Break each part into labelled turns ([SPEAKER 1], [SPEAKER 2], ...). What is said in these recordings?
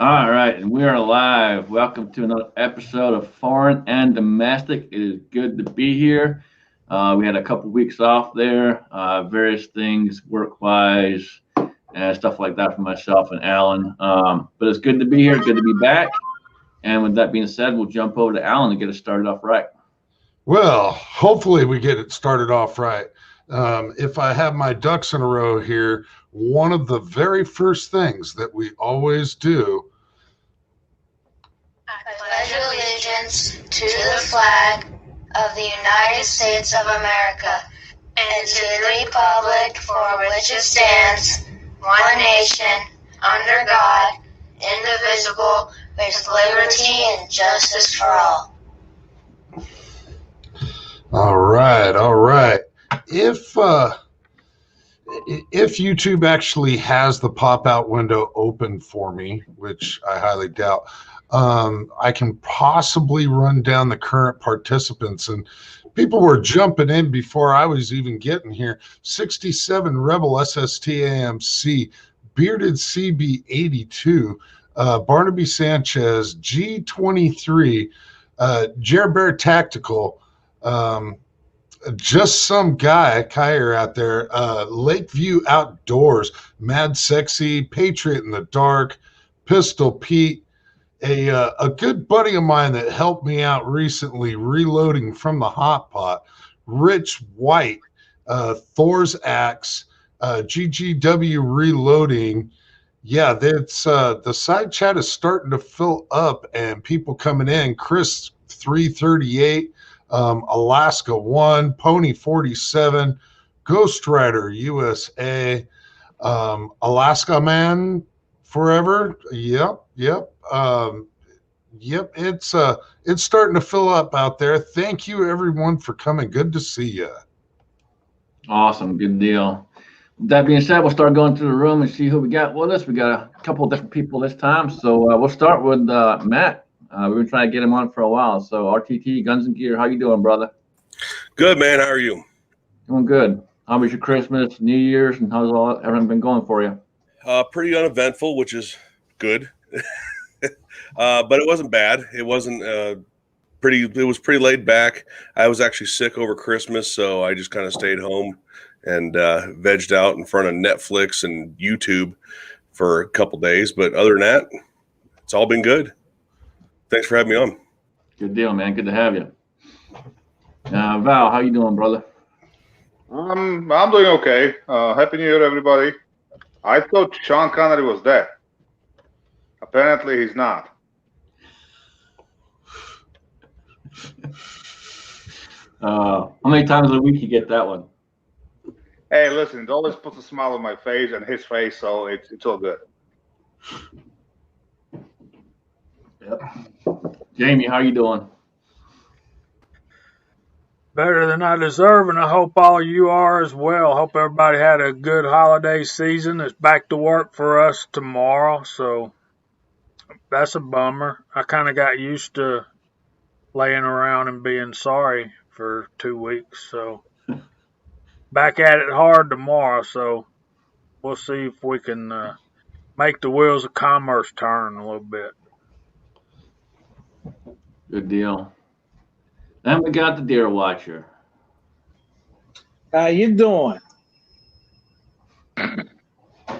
[SPEAKER 1] All right, and we are live. Welcome to another episode of Foreign and Domestic. It is good to be here. We had a couple weeks off there, various things work-wise and stuff like that for myself and Alan. But it's good to be here, good to be back. And with that being said, we'll jump over to Alan to get us started off right.
[SPEAKER 2] Well, hopefully we get it started off right. If I have my ducks in a row here, one of the very first things that we always do.
[SPEAKER 3] I pledge allegiance to the flag of the United States of America and to the republic for which it stands, one nation, under God, indivisible, with liberty and justice for all.
[SPEAKER 2] All right. If YouTube actually has the pop-out window open for me, which I highly doubt, I can possibly run down the current participants. And people were jumping in before I was even getting here. 67 Rebel SST AMC, Bearded CB82, Barnaby Sanchez, G23, Jer Bear Tactical, just some guy, Kyer out there, Lakeview Outdoors, Mad Sexy, Patriot in the Dark, Pistol Pete, a good buddy of mine that helped me out recently reloading from the hot pot, Rich White, Thor's Axe, GGW Reloading. Yeah, that's the side chat is starting to fill up and people coming in. Chris 338, Alaska 1, Pony 47, Ghost Rider USA, Alaska Man Forever. Yep. It's starting to fill up out there. Thank you everyone for coming. Good to see you.
[SPEAKER 1] Awesome, good deal. With that being said, we'll start going through the room and see who we got with us. We got a couple of different people this time, so we'll start with Matt. We've been trying to get him on for a while. So RTT Guns and Gear, how you doing, brother?
[SPEAKER 4] Good, man. How are you?
[SPEAKER 1] Doing good. How was your Christmas, New Year's, and how's everything been going for you?
[SPEAKER 4] Pretty uneventful, which is good. But it wasn't bad. It wasn't it was pretty laid back. I was actually sick over Christmas, so I just kind of stayed home and vegged out in front of Netflix and YouTube for a couple days. But other than that, it's all been good. Thanks for having me on.
[SPEAKER 1] Good deal, man. Good to have you. Val, how you doing, brother?
[SPEAKER 5] I'm doing okay. Happy New Year, everybody. I thought Sean Connery was dead. Apparently, he's not.
[SPEAKER 1] How many times a week you get that one?
[SPEAKER 5] Hey, listen, it always puts a smile on my face and his face, so it's all good.
[SPEAKER 1] Yep. Jamie, how you doing?
[SPEAKER 6] Better than I deserve, and I hope all you are as well. Hope everybody had a good holiday season. It's back to work for us tomorrow, so that's a bummer. I kind of got used to laying around and being sorry for 2 weeks, so back at it hard tomorrow, so we'll see if we can make the wheels of commerce turn a little bit.
[SPEAKER 1] Good deal. Then we got the Deer Watcher.
[SPEAKER 7] How you doing?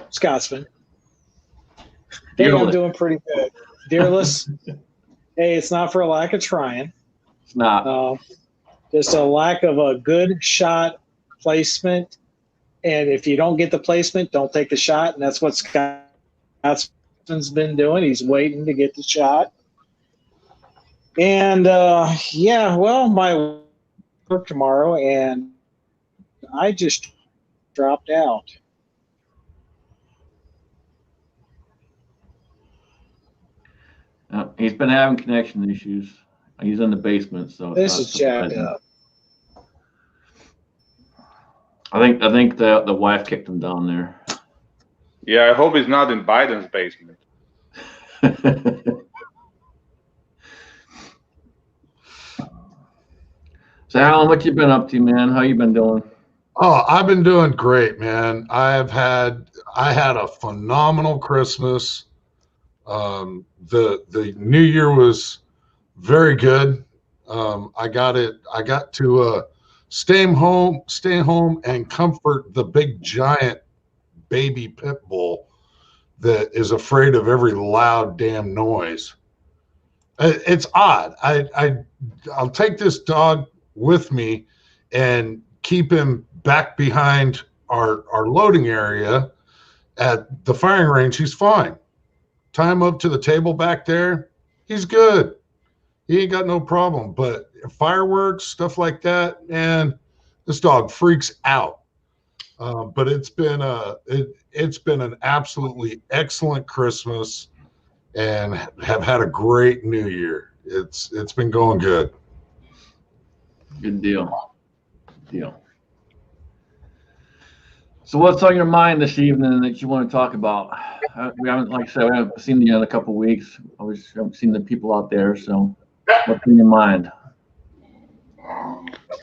[SPEAKER 7] Scotsman. Hey, I'm doing pretty good. Deerless. Hey, it's not for a lack of trying.
[SPEAKER 1] It's not.
[SPEAKER 7] Just a lack of a good shot placement. And if you don't get the placement, don't take the shot. And that's what Scotsman's been doing. He's waiting to get the shot. And, my work tomorrow, and I just dropped out.
[SPEAKER 1] He's been having connection issues. He's in the basement, so
[SPEAKER 7] this is jacked up.
[SPEAKER 1] I think the wife kicked him down there.
[SPEAKER 5] Yeah, I hope he's not in Biden's basement.
[SPEAKER 1] So, Alan, what you been up to, man? How you been doing?
[SPEAKER 2] Oh, I've been doing great, man. I had a phenomenal Christmas. The new year was very good. I got to stay home and comfort the big giant baby pit bull that is afraid of every loud damn noise. It's odd. I'll take this dog with me and keep him back behind our loading area at the firing range. He's fine. Tie him up to the table back there. He's good. He ain't got no problem. But fireworks, stuff like that, man, this dog freaks out. But it's been an absolutely excellent Christmas, and have had a great New Year. It's been going good.
[SPEAKER 1] Good deal. So what's on your mind this evening that you want to talk about? We haven't, like I said, we haven't seen you in a couple of weeks. I haven't seen the people out there. So what's in your mind?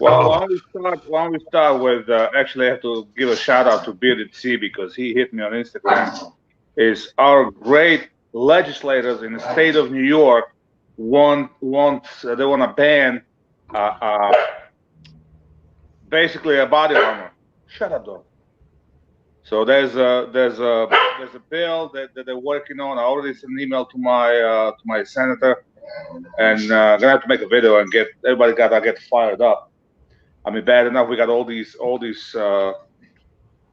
[SPEAKER 5] Well, why don't we start with, actually I have to give a shout out to Bearded C because he hit me on Instagram. Is our great legislators in the state of New York they want to ban basically a body armor. Shut up, dog. So there's a bill that they're working on. I already sent an email to my senator, and gonna have to make a video and get everybody gotta get fired up. I mean, bad enough we got all these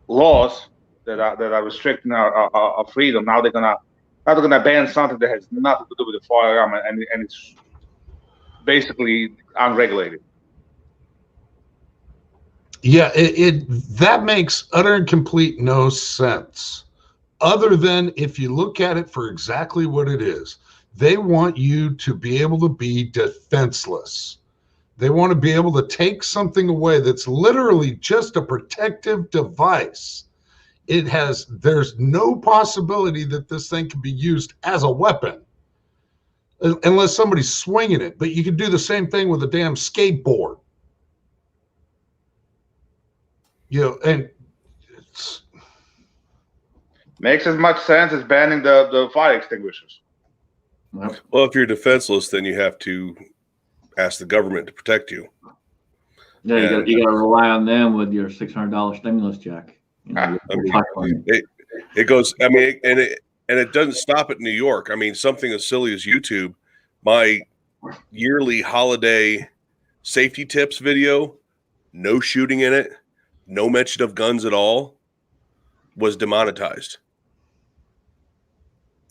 [SPEAKER 5] laws that are restricting our freedom. Now they're gonna ban something that has nothing to do with the firearm, and it's basically unregulated.
[SPEAKER 2] Yeah, that makes utter and complete no sense. Other than if you look at it for exactly what it is, they want you to be able to be defenseless. They want to be able to take something away that's literally just a protective device. There's no possibility that this thing can be used as a weapon unless somebody's swinging it. But you can do the same thing with a damn skateboard. And it's
[SPEAKER 5] makes as much sense as banning the fire extinguishers.
[SPEAKER 4] Well, if you're defenseless, then you have to ask the government to protect you.
[SPEAKER 1] Yeah, you got to rely on them with your $600 stimulus check.
[SPEAKER 4] It goes. I mean, and it doesn't stop at New York. I mean, something as silly as YouTube. My yearly holiday safety tips video, no shooting in it, no mention of guns at all, was demonetized.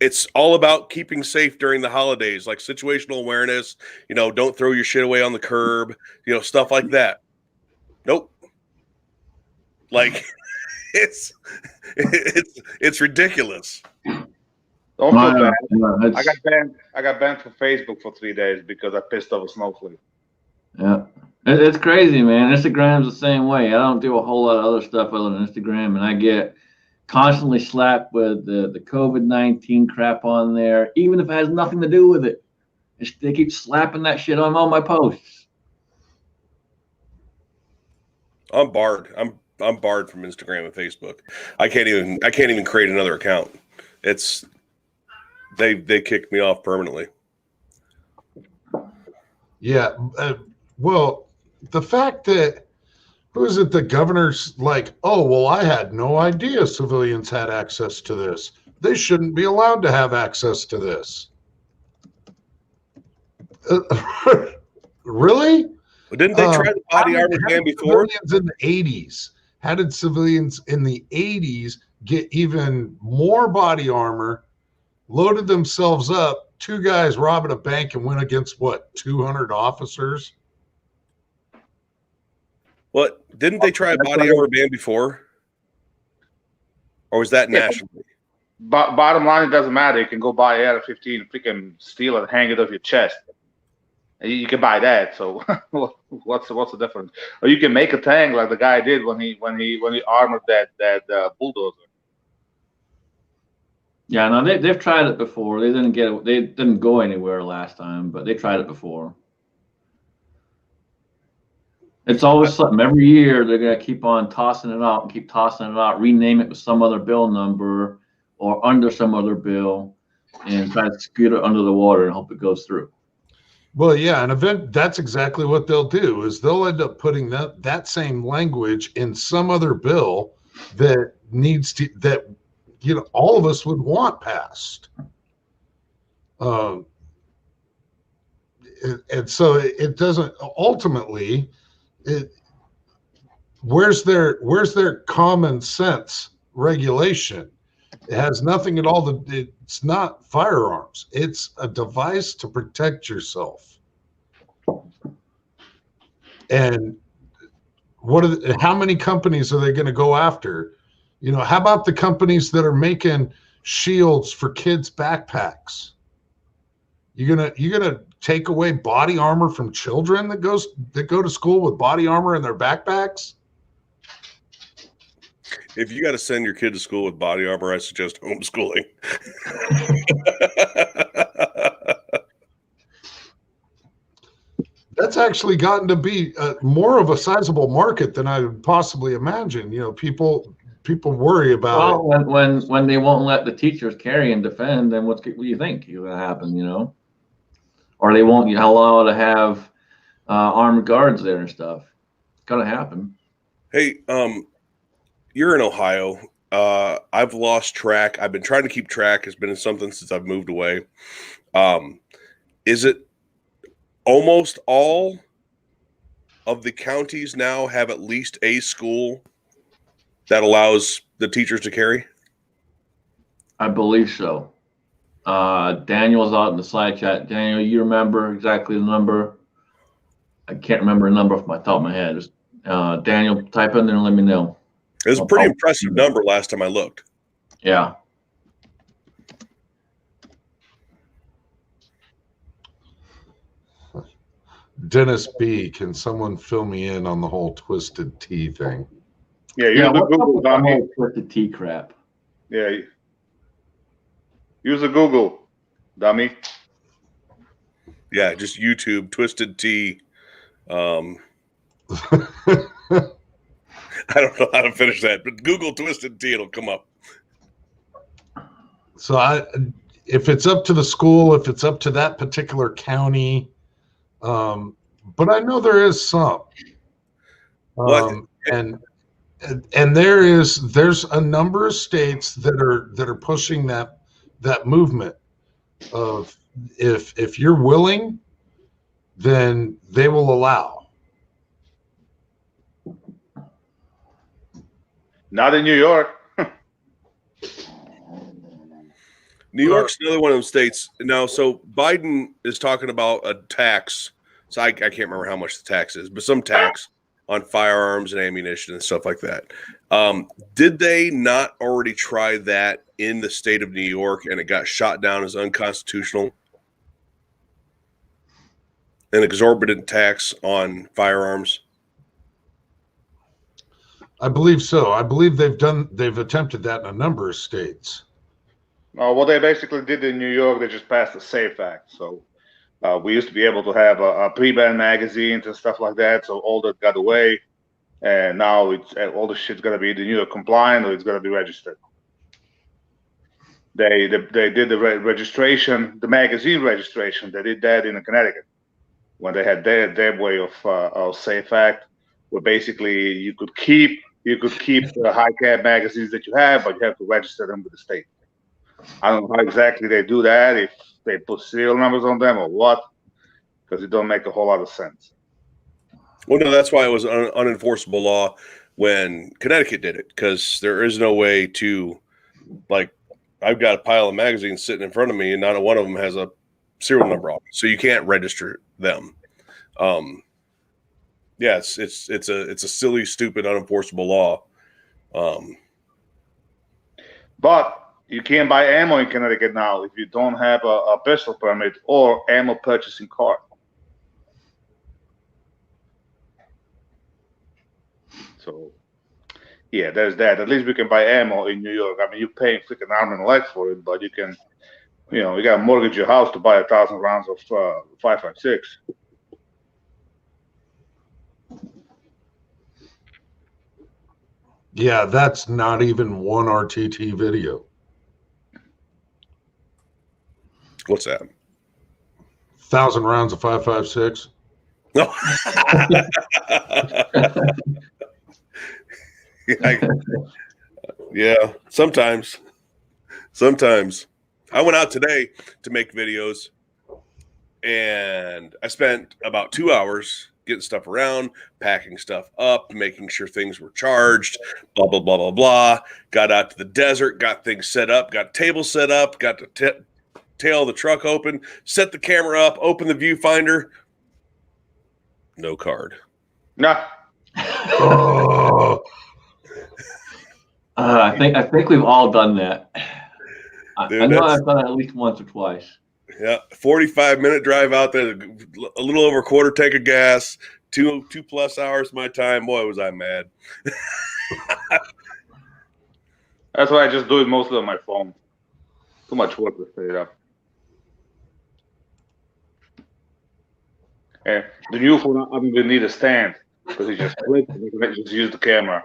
[SPEAKER 4] It's all about keeping safe during the holidays, like situational awareness, don't throw your shit away on the curb, stuff like that. Nope. Like it's ridiculous.
[SPEAKER 5] Don't feel bad. I got banned from Facebook for 3 days because I pissed off a snowflake.
[SPEAKER 1] Yeah. It's crazy, man. Instagram's the same way. I don't do a whole lot of other stuff other than Instagram, and I get constantly slapped with the COVID-19 crap on there, even if it has nothing to do with it. They keep slapping that shit on all my posts.
[SPEAKER 4] I'm barred. I'm barred from Instagram and Facebook. I can't even create another account. They kicked me off permanently.
[SPEAKER 2] Yeah. Well, the fact that the governor's like, oh, well, I had no idea civilians had access to this. They shouldn't be allowed to have access to this. Really?
[SPEAKER 4] Well, didn't they try the body armor ban before?
[SPEAKER 2] Civilians in the 80s. How did civilians in the 80s get even more body armor, loaded themselves up, 2 guys robbing a bank and went against, 200 officers?
[SPEAKER 4] What? Didn't they try a body armor ban before? Or was that nationally?
[SPEAKER 5] Bottom line, it doesn't matter. You can go buy an AR-15, freaking steal it, hang it off your chest. You can buy that. So what's the difference? Or you can make a tank like the guy did when he armored that bulldozer.
[SPEAKER 1] Yeah, no, they've tried it before. They didn't go anywhere last time, but they tried it before. It's always something. Every year they're gonna keep on tossing it out and keep tossing it out, rename it with some other bill number or under some other bill. and try to scoot it under the water and hope it goes through.
[SPEAKER 2] Well, yeah, that's exactly what they'll do is they'll end up putting that same language in some other bill that all of us would want passed. And so it doesn't ultimately. Where's their common sense regulation? It has nothing at all. It's not firearms. It's a device to protect yourself. And how many companies are they going to go after? How about the companies that are making shields for kids' backpacks? You're gonna take away body armor from children that go to school with body armor in their backpacks?
[SPEAKER 4] If you got to send your kid to school with body armor, I suggest homeschooling.
[SPEAKER 2] That's actually gotten to be more of a sizable market than I would possibly imagine. People worry about.
[SPEAKER 1] Well, when they won't let the teachers carry and defend, then what do you think is going to happen? Or they won't allow to have armed guards there and stuff. It's going to happen.
[SPEAKER 4] Hey, you're in Ohio. I've lost track. I've been trying to keep track. It's been something since I've moved away. Is it almost all of the counties now have at least a school that allows the teachers to carry?
[SPEAKER 1] I believe so. Daniel's out in the side chat. Daniel, you remember exactly the number? I can't remember the number off my top of my head. Just, Daniel, type in there and let me know.
[SPEAKER 4] It was a pretty impressive number last time I looked.
[SPEAKER 1] Yeah.
[SPEAKER 2] Dennis B, can someone fill me in on the whole Twisted Tea thing?
[SPEAKER 5] Yeah, use the Google, dummy.
[SPEAKER 1] Twisted Tea crap.
[SPEAKER 5] Yeah. Use the Google, dummy.
[SPEAKER 4] Yeah, just YouTube Twisted Tea. I don't know how to finish that, but Google Twisted Tea, it'll come up.
[SPEAKER 2] So if it's up to the school, if it's up to that particular county, but I know there is some. And there's a number of states that are pushing that movement of if you're willing, then they will allow.
[SPEAKER 5] Not in New York.
[SPEAKER 4] New York's another one of those states. Now, so Biden is talking about a tax. So I can't remember how much the tax is, but some tax on firearms and ammunition and stuff like that. Did they not already try that in the state of New York and it got shot down as unconstitutional? An exorbitant tax on firearms?
[SPEAKER 2] I believe so. I believe they've attempted that in a number of states.
[SPEAKER 5] What they basically did in New York, they just passed the SAFE Act. So we used to be able to have a pre-ban magazines and stuff like that. So all that got away, and now it's all the shit's gonna be either New York compliant or it's gonna be registered. They did the registration, the magazine registration. They did that in Connecticut when they had their way of SAFE Act, where basically you could keep the high cap magazines that you have, but you have to register them with the state. I don't know how exactly they do that, if they put serial numbers on them or what, because it don't make a whole lot of sense.
[SPEAKER 4] Well, no, that's why it was an unenforceable law when Connecticut did it, because there is no way to, like, I've got a pile of magazines sitting in front of me, and not one of them has a serial number on it, so you can't register them. Yeah, it's a silly, stupid, unenforceable law.
[SPEAKER 5] But you can't buy ammo in Connecticut now if you don't have a pistol permit or ammo purchasing card. So, yeah, there's that. At least we can buy ammo in New York. I mean, you're paying freaking arm and leg for it, but you can, you got to mortgage your house to buy 1,000 rounds of 5.56.
[SPEAKER 2] Yeah, that's not even one RTT video.
[SPEAKER 4] What's that?
[SPEAKER 2] 1,000 rounds of 5.56.
[SPEAKER 4] No. Yeah, sometimes. I went out today to make videos, and I spent about 2 hours getting stuff around, packing stuff up, making sure things were charged, blah, blah, blah, blah, blah. Got out to the desert, got things set up, got tables set up, got the tail of the truck open, set the camera up, open the viewfinder. No card.
[SPEAKER 5] Nah.
[SPEAKER 2] Oh,
[SPEAKER 1] I think we've all done that.
[SPEAKER 4] Dude,
[SPEAKER 1] I know I've done it at least once or twice.
[SPEAKER 4] Yeah, 45-minute drive out there, a little over a quarter tank of gas, 2+ hours of my time. Boy, was I mad.
[SPEAKER 5] That's why I just do it mostly on my phone. Too much work to set it up. And the new phone, I don't even need a stand because you just click and you can just use the camera.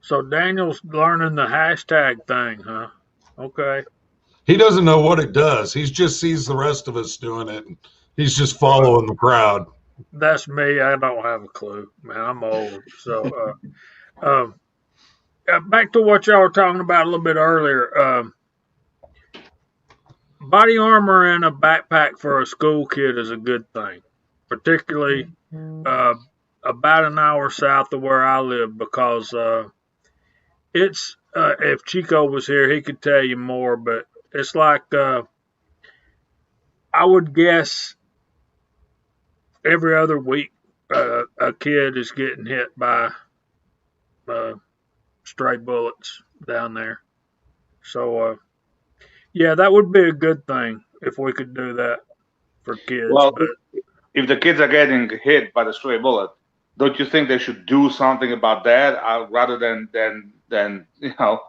[SPEAKER 6] So Daniel's learning the hashtag thing, huh? Okay.
[SPEAKER 2] he doesn't know what it does. He just sees the rest of us doing it. And he's just following the crowd.
[SPEAKER 6] That's me. I don't have a clue, man. I'm old. So, back to what y'all were talking about a little bit earlier. Body armor in a backpack for a school kid is a good thing, particularly about an hour south of where I live, because it's if Chico was here, he could tell you more, but it's like I would guess every other week a kid is getting hit by stray bullets down there. So yeah, that would be a good thing if we could do that for kids.
[SPEAKER 5] Well,
[SPEAKER 6] but
[SPEAKER 5] if the kids are getting hit by the stray bullet, don't you think they should do something about that rather than you know?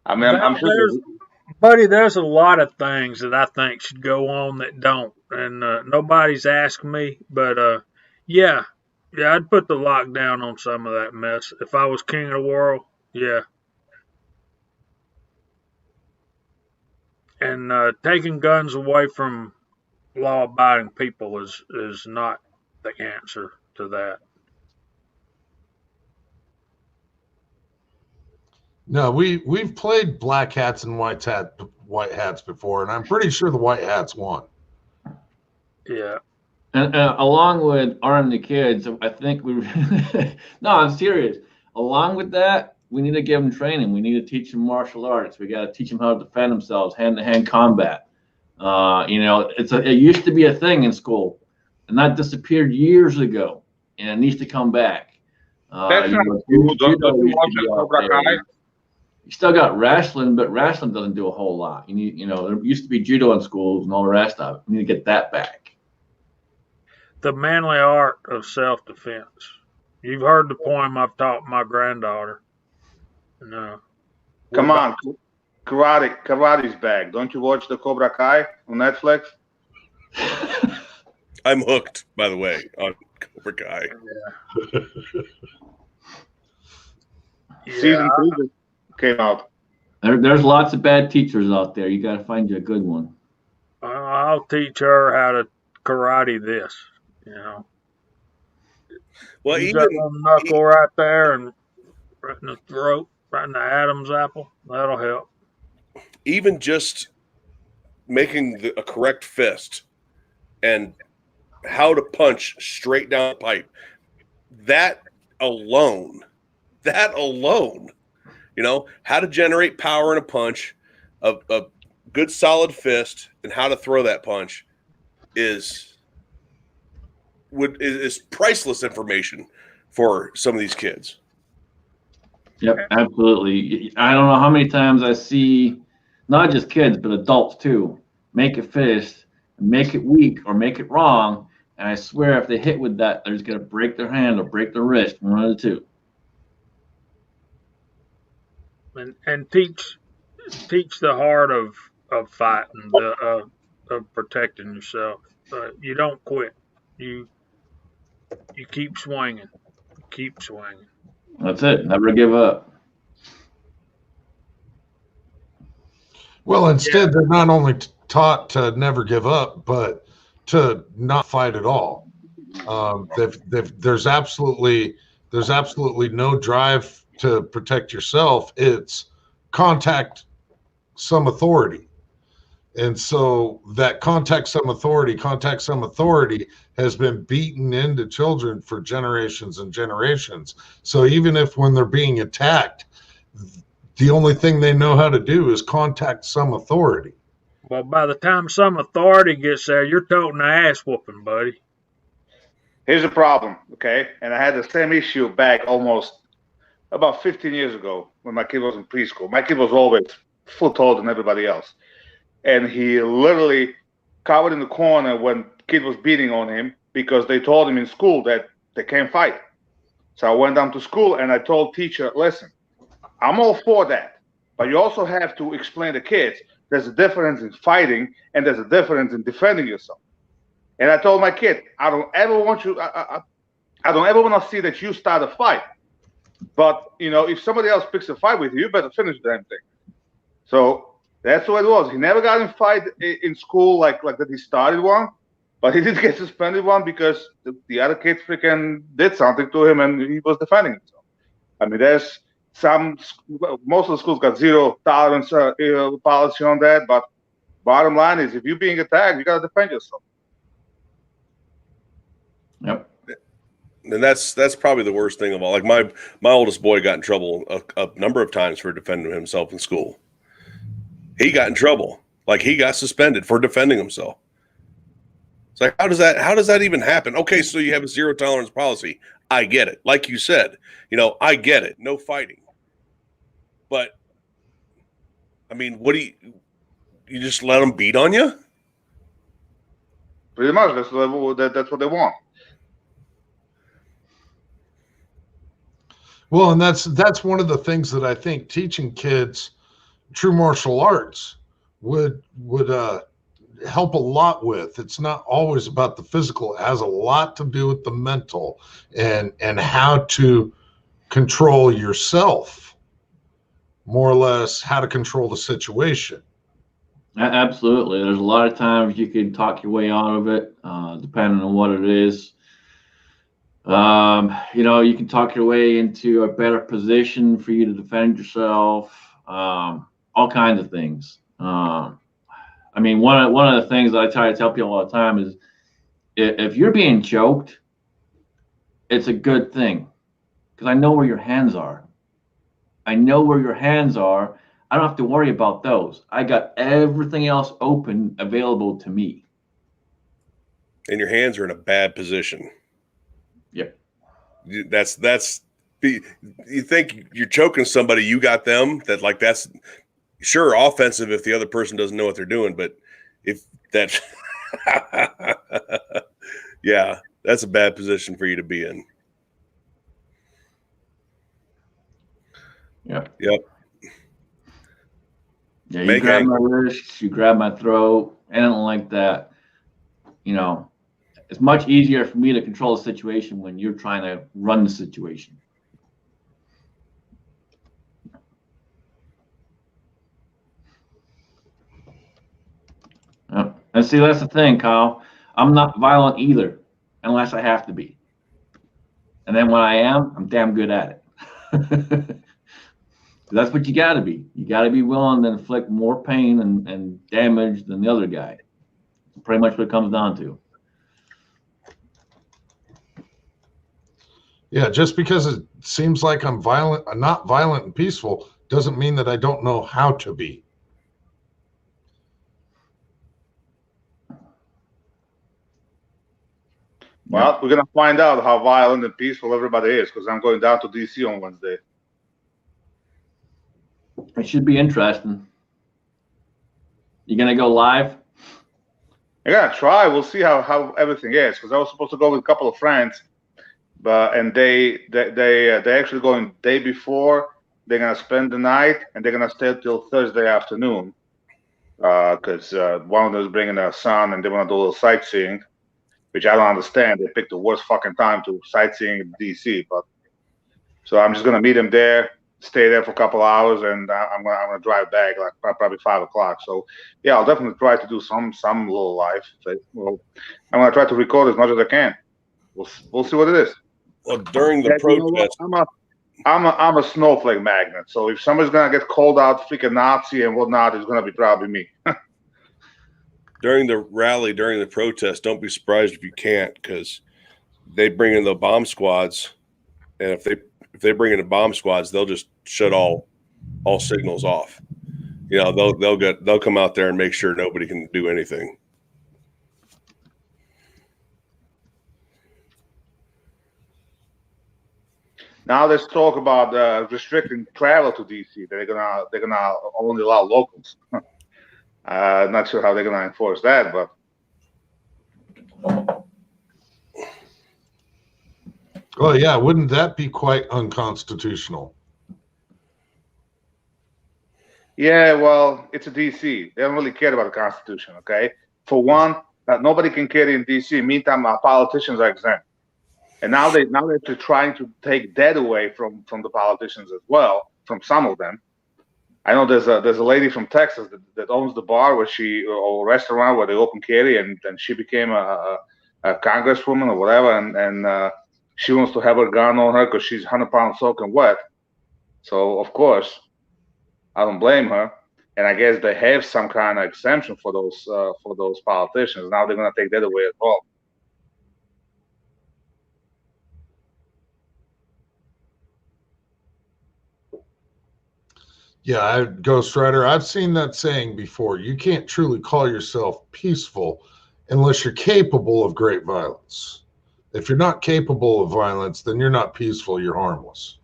[SPEAKER 5] I mean, I'm sure.
[SPEAKER 6] Buddy, there's a lot of things that I think should go on that don't, and nobody's asked me, but yeah, I'd put the lockdown on some of that mess if I was king of the world. Yeah, and taking guns away from law-abiding people is not the answer to that.
[SPEAKER 2] No, we've played black hats and white hats before, and I'm pretty sure the white hats won.
[SPEAKER 6] Yeah.
[SPEAKER 1] And along with arming the kids, I think we. No, I'm serious. Along with that, we need to give them training. We need to teach them martial arts. We got to teach them how to defend themselves, hand-to-hand combat. It used to be a thing in school, and that disappeared years ago, and it needs to come back.
[SPEAKER 5] That's not true. Don't you watch the Cobra Kai?
[SPEAKER 1] You still got wrestling, but wrestling doesn't do a whole lot. You need, there used to be judo in schools and all the rest of it. We need to get that back.
[SPEAKER 6] The manly art of self-defense. You've heard the poem I've taught my granddaughter. No.
[SPEAKER 5] Come on, karate's back. Don't you watch the Cobra Kai on Netflix?
[SPEAKER 4] I'm hooked, by the way, on Cobra Kai.
[SPEAKER 6] Yeah.
[SPEAKER 5] Season 3 came out.
[SPEAKER 1] There's lots of bad teachers out there. You got to find you a good one.
[SPEAKER 6] I'll teach her how to karate this.
[SPEAKER 4] Well,
[SPEAKER 6] use that little knuckle right there and right in the throat, right in the Adam's apple. That'll help.
[SPEAKER 4] Even just making a correct fist and how to punch straight down the pipe, that alone, how to generate power in a punch, a good solid fist, and how to throw that punch is priceless information for some of these kids.
[SPEAKER 1] Yep, absolutely. I don't know how many times I see not just kids, but adults too, make a fist, make it weak or make it wrong, and I swear if they hit with that, they're just going to break their hand or break their wrist, one of the two.
[SPEAKER 6] And teach the heart of fighting, of protecting yourself. You don't quit. You keep swinging. Keep swinging.
[SPEAKER 1] That's it. Never give up.
[SPEAKER 2] Well, instead, they're not only taught to never give up, but to not fight at all. There's absolutely no drive to protect yourself. It's contact some authority. And so that contact some authority has been beaten into children for generations and generations. So even if when they're being attacked, the only thing they know how to do is contact some authority.
[SPEAKER 6] Well, by the time some authority gets there, you're toting an ass whooping, buddy.
[SPEAKER 5] Here's the problem, okay? And I had the same issue back almost about 15 years ago when my kid was in preschool. My kid was always foot taller than everybody else. And he literally cowered in the corner when kid was beating on him because they told him in school that they can't fight. So I went down to school and I told teacher, listen, I'm all for that, but you also have to explain to kids there's a difference in fighting and there's a difference in defending yourself. And I told my kid, I don't ever want to see that you start a fight. But, if somebody else picks a fight with you, you better finish the damn thing. So that's what it was. He never got in fight in school like that he started one, but he did get suspended one because the other kid freaking did something to him and he was defending himself. I mean, there's most of the schools got zero tolerance policy on that, but bottom line is if you're being attacked, you got to defend yourself.
[SPEAKER 1] Yep.
[SPEAKER 4] And that's probably the worst thing of all. Like my oldest boy got in trouble a number of times for defending himself in school. He got in trouble. Like he got suspended for defending himself. It's like, how does that even happen? Okay, so you have a zero tolerance policy. I get it. Like you said, I get it. No fighting. But I mean, what do you just let them beat on you?
[SPEAKER 5] Pretty much. That's what they want.
[SPEAKER 2] Well, and that's one of the things that I think teaching kids true martial arts would help a lot with. It's not always about the physical. It has a lot to do with the mental and how to control yourself, more or less how to control the situation.
[SPEAKER 1] Absolutely. There's a lot of times you can talk your way out of it, depending on what it is. You can talk your way into a better position for you to defend yourself, all kinds of things. One of the things that I try to tell people all the time is if you're being choked, it's a good thing because I know where your hands are. I don't have to worry about those. I got everything else open, available to me.
[SPEAKER 4] And your hands are in a bad position.
[SPEAKER 1] Yep.
[SPEAKER 4] That's you think you're choking somebody, you got them. That's sure offensive if the other person doesn't know what they're doing, but if that, yeah, that's a bad position for you to be in.
[SPEAKER 1] Yep.
[SPEAKER 4] Yeah,
[SPEAKER 1] you grab my wrists, you grab my throat, anything like that. It's much easier for me to control the situation when you're trying to run the situation. And see, that's the thing, Kyle. I'm not violent either, unless I have to be. And then when I am, I'm damn good at it. That's what you got to be. You got to be willing to inflict more pain and damage than the other guy. That's pretty much what it comes down to.
[SPEAKER 2] Yeah, just because it seems like I'm not violent and peaceful, doesn't mean that I don't know how to be.
[SPEAKER 5] Well, we're going to find out how violent and peaceful everybody is because I'm going down to D.C. on Wednesday.
[SPEAKER 1] It should be interesting. You going to go live?
[SPEAKER 5] I'm going to try. We'll see how everything is because I was supposed to go with a couple of friends. And they actually going day before. They're gonna spend the night and they're gonna stay till Thursday afternoon, because one of them is bringing their son and they want to do a little sightseeing, which I don't understand. They picked the worst fucking time to sightseeing in DC, but so I'm just gonna meet them there. stay there for a couple hours, and I'm gonna drive back like probably 5 o'clock. So yeah, I'll definitely try to do some little live. Well, I'm gonna try to record as much as I can. We'll see what it is.
[SPEAKER 4] Well, during the
[SPEAKER 5] Yeah, you know what?
[SPEAKER 4] protest,
[SPEAKER 5] I'm a snowflake magnet. So if somebody's gonna get called out freaking Nazi and whatnot, it's gonna be probably me.
[SPEAKER 4] during the rally, during the protest, don't be surprised if you can't, because they bring in the bomb squads, and if they bring in the bomb squads, they'll just shut all signals off. You know, they'll come out there and make sure nobody can do anything.
[SPEAKER 5] Now let's talk about restricting travel to DC. They're gonna only allow locals. Not sure how they're gonna enforce that, but
[SPEAKER 2] Well, yeah, wouldn't that be quite unconstitutional?
[SPEAKER 5] yeah, well, it's a DC. They don't really care about the Constitution. Okay, for one, nobody can carry in DC. Meantime, our politicians are exempt, and now they're trying to take that away from the politicians as well, from some of them. I know there's a lady from Texas that owns the bar or restaurant where they open carry, and she became a congresswoman or whatever, and she wants to have her gun on her because she's 100 pounds soaking wet. So of course, I don't blame her. And I guess they have some kind of exemption for those politicians. Now they're gonna take that away as well.
[SPEAKER 2] Yeah, Ghost Rider, I've seen that saying before. You can't truly call yourself peaceful unless you're capable of great violence. If you're not capable of violence, then you're not peaceful, you're harmless.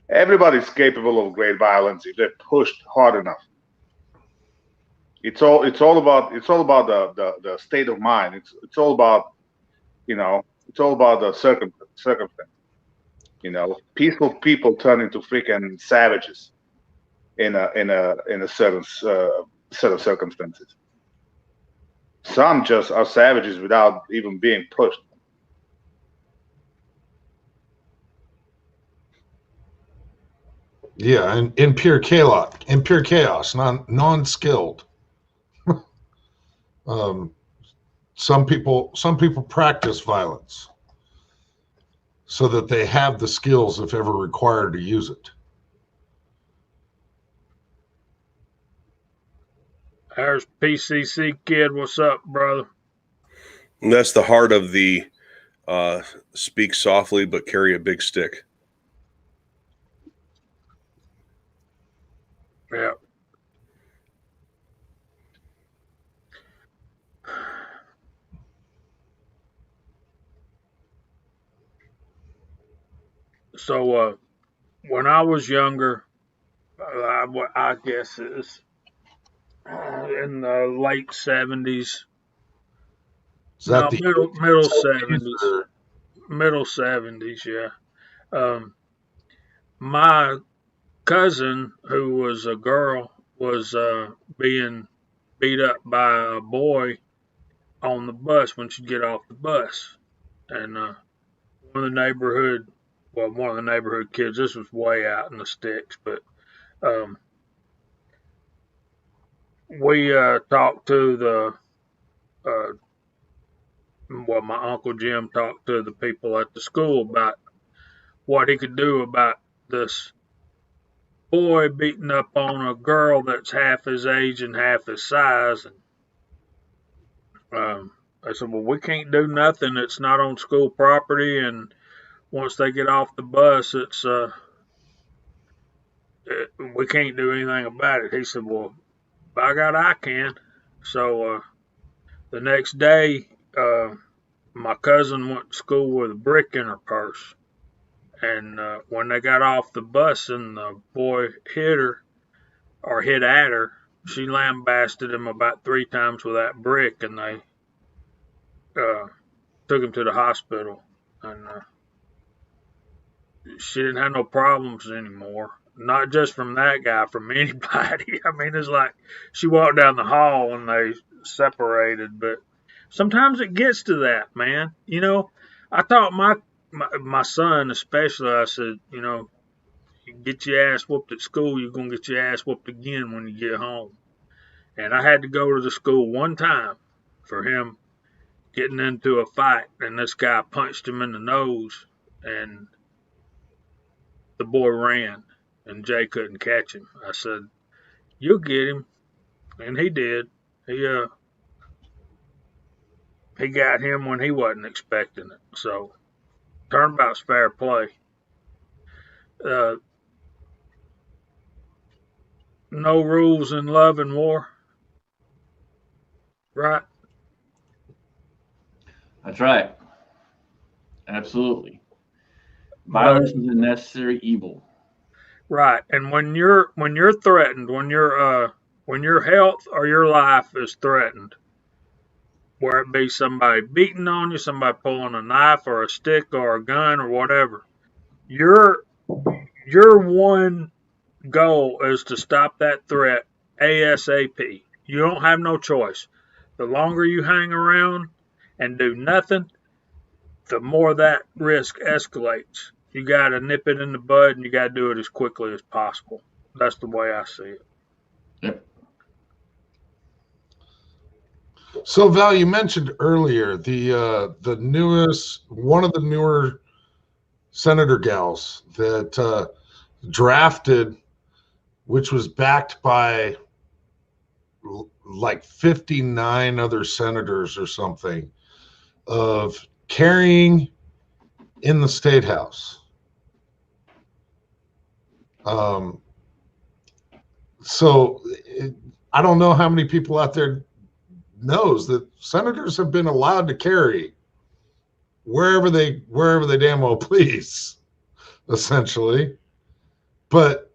[SPEAKER 5] Everybody's capable of great violence if they're pushed hard enough. It's all about the state of mind. It's all about it's all about the circumstance. Peaceful people turn into freaking savages in a certain set of circumstances. Some just are savages without even being pushed.
[SPEAKER 2] Yeah, and in pure chaos, non-skilled. Some people practice violence so that they have the skills if ever required to use it.
[SPEAKER 6] There's PCC Kid. What's up, brother?
[SPEAKER 4] And that's the heart of the speak softly but carry a big stick.
[SPEAKER 6] Yeah. So when I was younger, I guess it's in the late 70s.
[SPEAKER 2] Is that
[SPEAKER 6] middle 70s. Middle 70s, yeah. My cousin, who was a girl, was being beat up by a boy on the bus when she'd get off the bus. And one of the neighborhood kids, this was way out in the sticks, but we talked to my Uncle Jim talked to the people at the school about what he could do about this boy beating up on a girl that's half his age and half his size. And I said, well, we can't do nothing. It's not on school property, and once they get off the bus, we can't do anything about it. He said, well, by God, I can. So the next day, my cousin went to school with a brick in her purse. And when they got off the bus and the boy hit at her, she lambasted him about 3 times with that brick, and they took him to the hospital. And she didn't have no problems anymore. Not just from that guy, from anybody. I mean, it's like she walked down the hall and they separated. But sometimes it gets to that, man. I taught my my son especially, I said, you know, you get your ass whooped at school, you're gonna get your ass whooped again when you get home. And I had to go to the school one time for him getting into a fight, and this guy punched him in the nose, and the boy ran, and Jay couldn't catch him. I said, "You'll get him," and he did. He got him when he wasn't expecting it. So turnabout's fair play. Uh, no rules in love and war, right?
[SPEAKER 1] That's right. Absolutely. Violence is a necessary evil.
[SPEAKER 6] Right. And when you're threatened, when your health or your life is threatened, where it be somebody beating on you, somebody pulling a knife or a stick or a gun or whatever, your one goal is to stop that threat ASAP. You don't have no choice. The longer you hang around and do nothing, the more that risk escalates. You got to nip it in the bud, and you got to do it as quickly as possible. That's the way I see it.
[SPEAKER 1] Yep.
[SPEAKER 2] So, Val, you mentioned earlier the newest, one of the newer senator gals that drafted, which was backed by like 59 other senators or something, of carrying in the state house. I don't know how many people out there knows that senators have been allowed to carry wherever they damn well please, essentially. But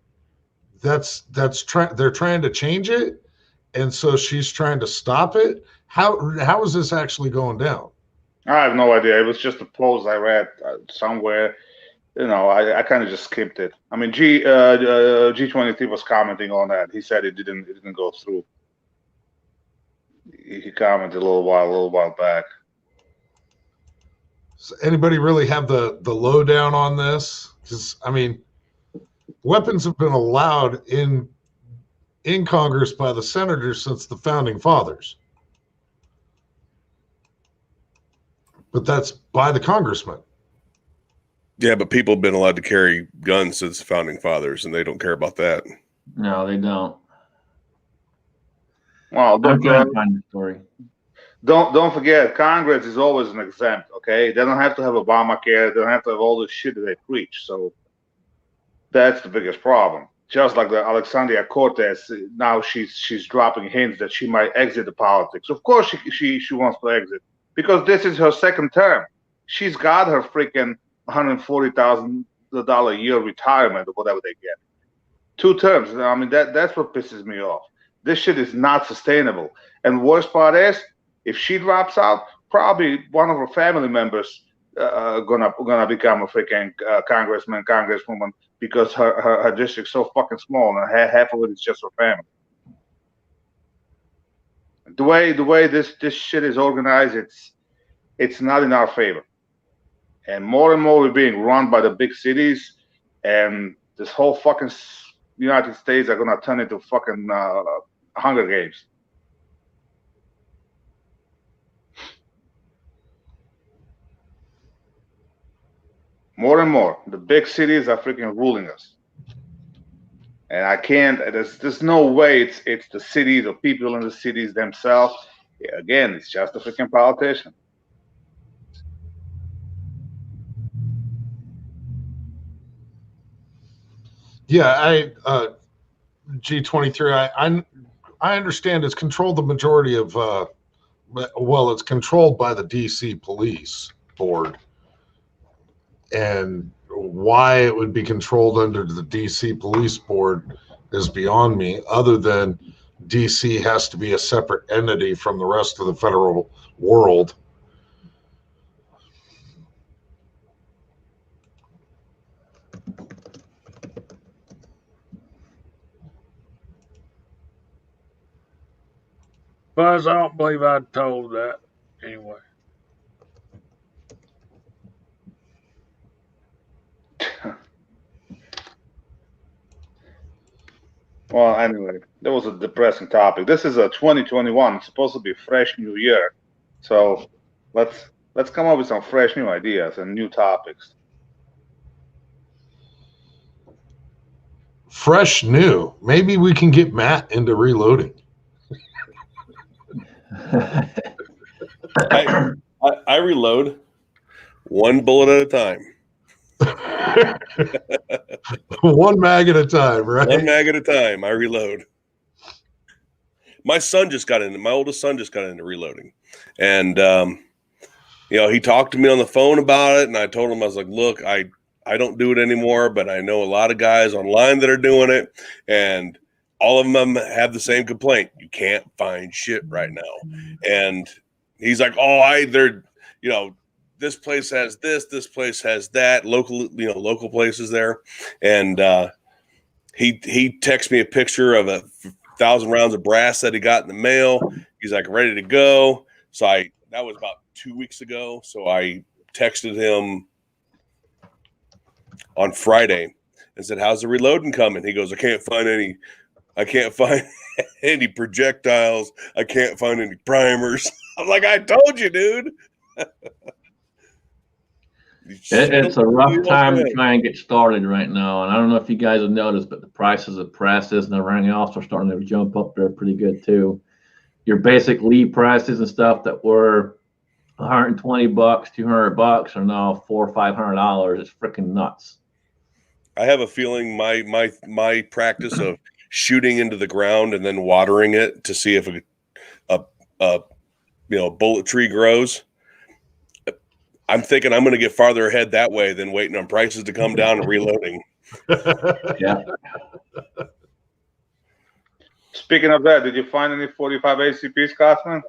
[SPEAKER 2] they're trying to change it, and so she's trying to stop it. How is this actually going down?
[SPEAKER 5] I have no idea. It was just a post I read somewhere. You know, I kind of just skipped it. I mean, G23 was commenting on that. He said it didn't go through. He commented a little while back.
[SPEAKER 2] Does anybody really have the lowdown on this? Because I mean, weapons have been allowed in Congress by the senators since the founding fathers, but that's by the congressman.
[SPEAKER 4] Yeah, but people have been allowed to carry guns since the founding fathers, and they don't care about that.
[SPEAKER 1] No, they don't.
[SPEAKER 5] Well,
[SPEAKER 1] I'm trying to find the story.
[SPEAKER 5] Don't forget, Congress is always an exempt. Okay, they don't have to have Obamacare. They don't have to have all the shit that they preach. So that's the biggest problem. Just like the Alexandria Cortez, now she's dropping hints that she might exit the politics. Of course, she wants to exit because this is her second term. She's got her freaking $140,000 a year retirement or whatever they get. 2 terms. I mean, that's what pisses me off. This shit is not sustainable. And worst part is, if she drops out, probably one of her family members gonna become a freaking congressman, congresswoman, because her district's so fucking small and half of it is just her family. The way this shit is organized, it's not in our favor. And more we're being run by the big cities, and this whole fucking United States are gonna turn into fucking Hunger Games. More and more, the big cities are freaking ruling us, and I can't. There's no way it's the cities or people in the cities themselves. Yeah, again, it's just a freaking politician.
[SPEAKER 2] Yeah, G23. I understand it's controlled the majority of. Well, it's controlled by the DC Police Board, and why it would be controlled under the DC Police Board is beyond me. Other than DC has to be a separate entity from the rest of the federal world.
[SPEAKER 6] Buzz, I don't believe I'd told that anyway.
[SPEAKER 5] Well, anyway, that was a depressing topic. This is a 2021. It's supposed to be a fresh new year, so let's come up with some fresh new ideas and new topics.
[SPEAKER 2] Fresh new. Maybe we can get Matt into reloading.
[SPEAKER 4] I reload one bullet at a time.
[SPEAKER 2] One mag at a time, right?
[SPEAKER 4] One mag at a time. I reload. My oldest son just got into reloading. And, he talked to me on the phone about it. And I told him, I was like, look, I don't do it anymore, but I know a lot of guys online that are doing it. And all of them have the same complaint. You can't find shit right now. And he's like, this place has this place has that, local places there. And he texted me a picture of 1,000 rounds of brass that he got in the mail. He's like, ready to go. So that was about 2 weeks ago. So I texted him on Friday and said, how's the reloading coming? He goes, I can't find any projectiles. I can't find any primers. I'm like, I told you, dude.
[SPEAKER 1] It's a rough time to try and get started right now. And I don't know if you guys have noticed, but the prices of presses and everything else are starting to jump up there pretty good too. Your basic lead prices and stuff that were $120, $200 are now $400 or $500. It's freaking nuts.
[SPEAKER 4] I have a feeling my practice of shooting into the ground and then watering it to see if a bullet tree grows. I'm thinking I'm going to get farther ahead that way than waiting on prices to come down and reloading.
[SPEAKER 1] Yeah.
[SPEAKER 5] Speaking of that, did you find any 45 ACP, Scotsman?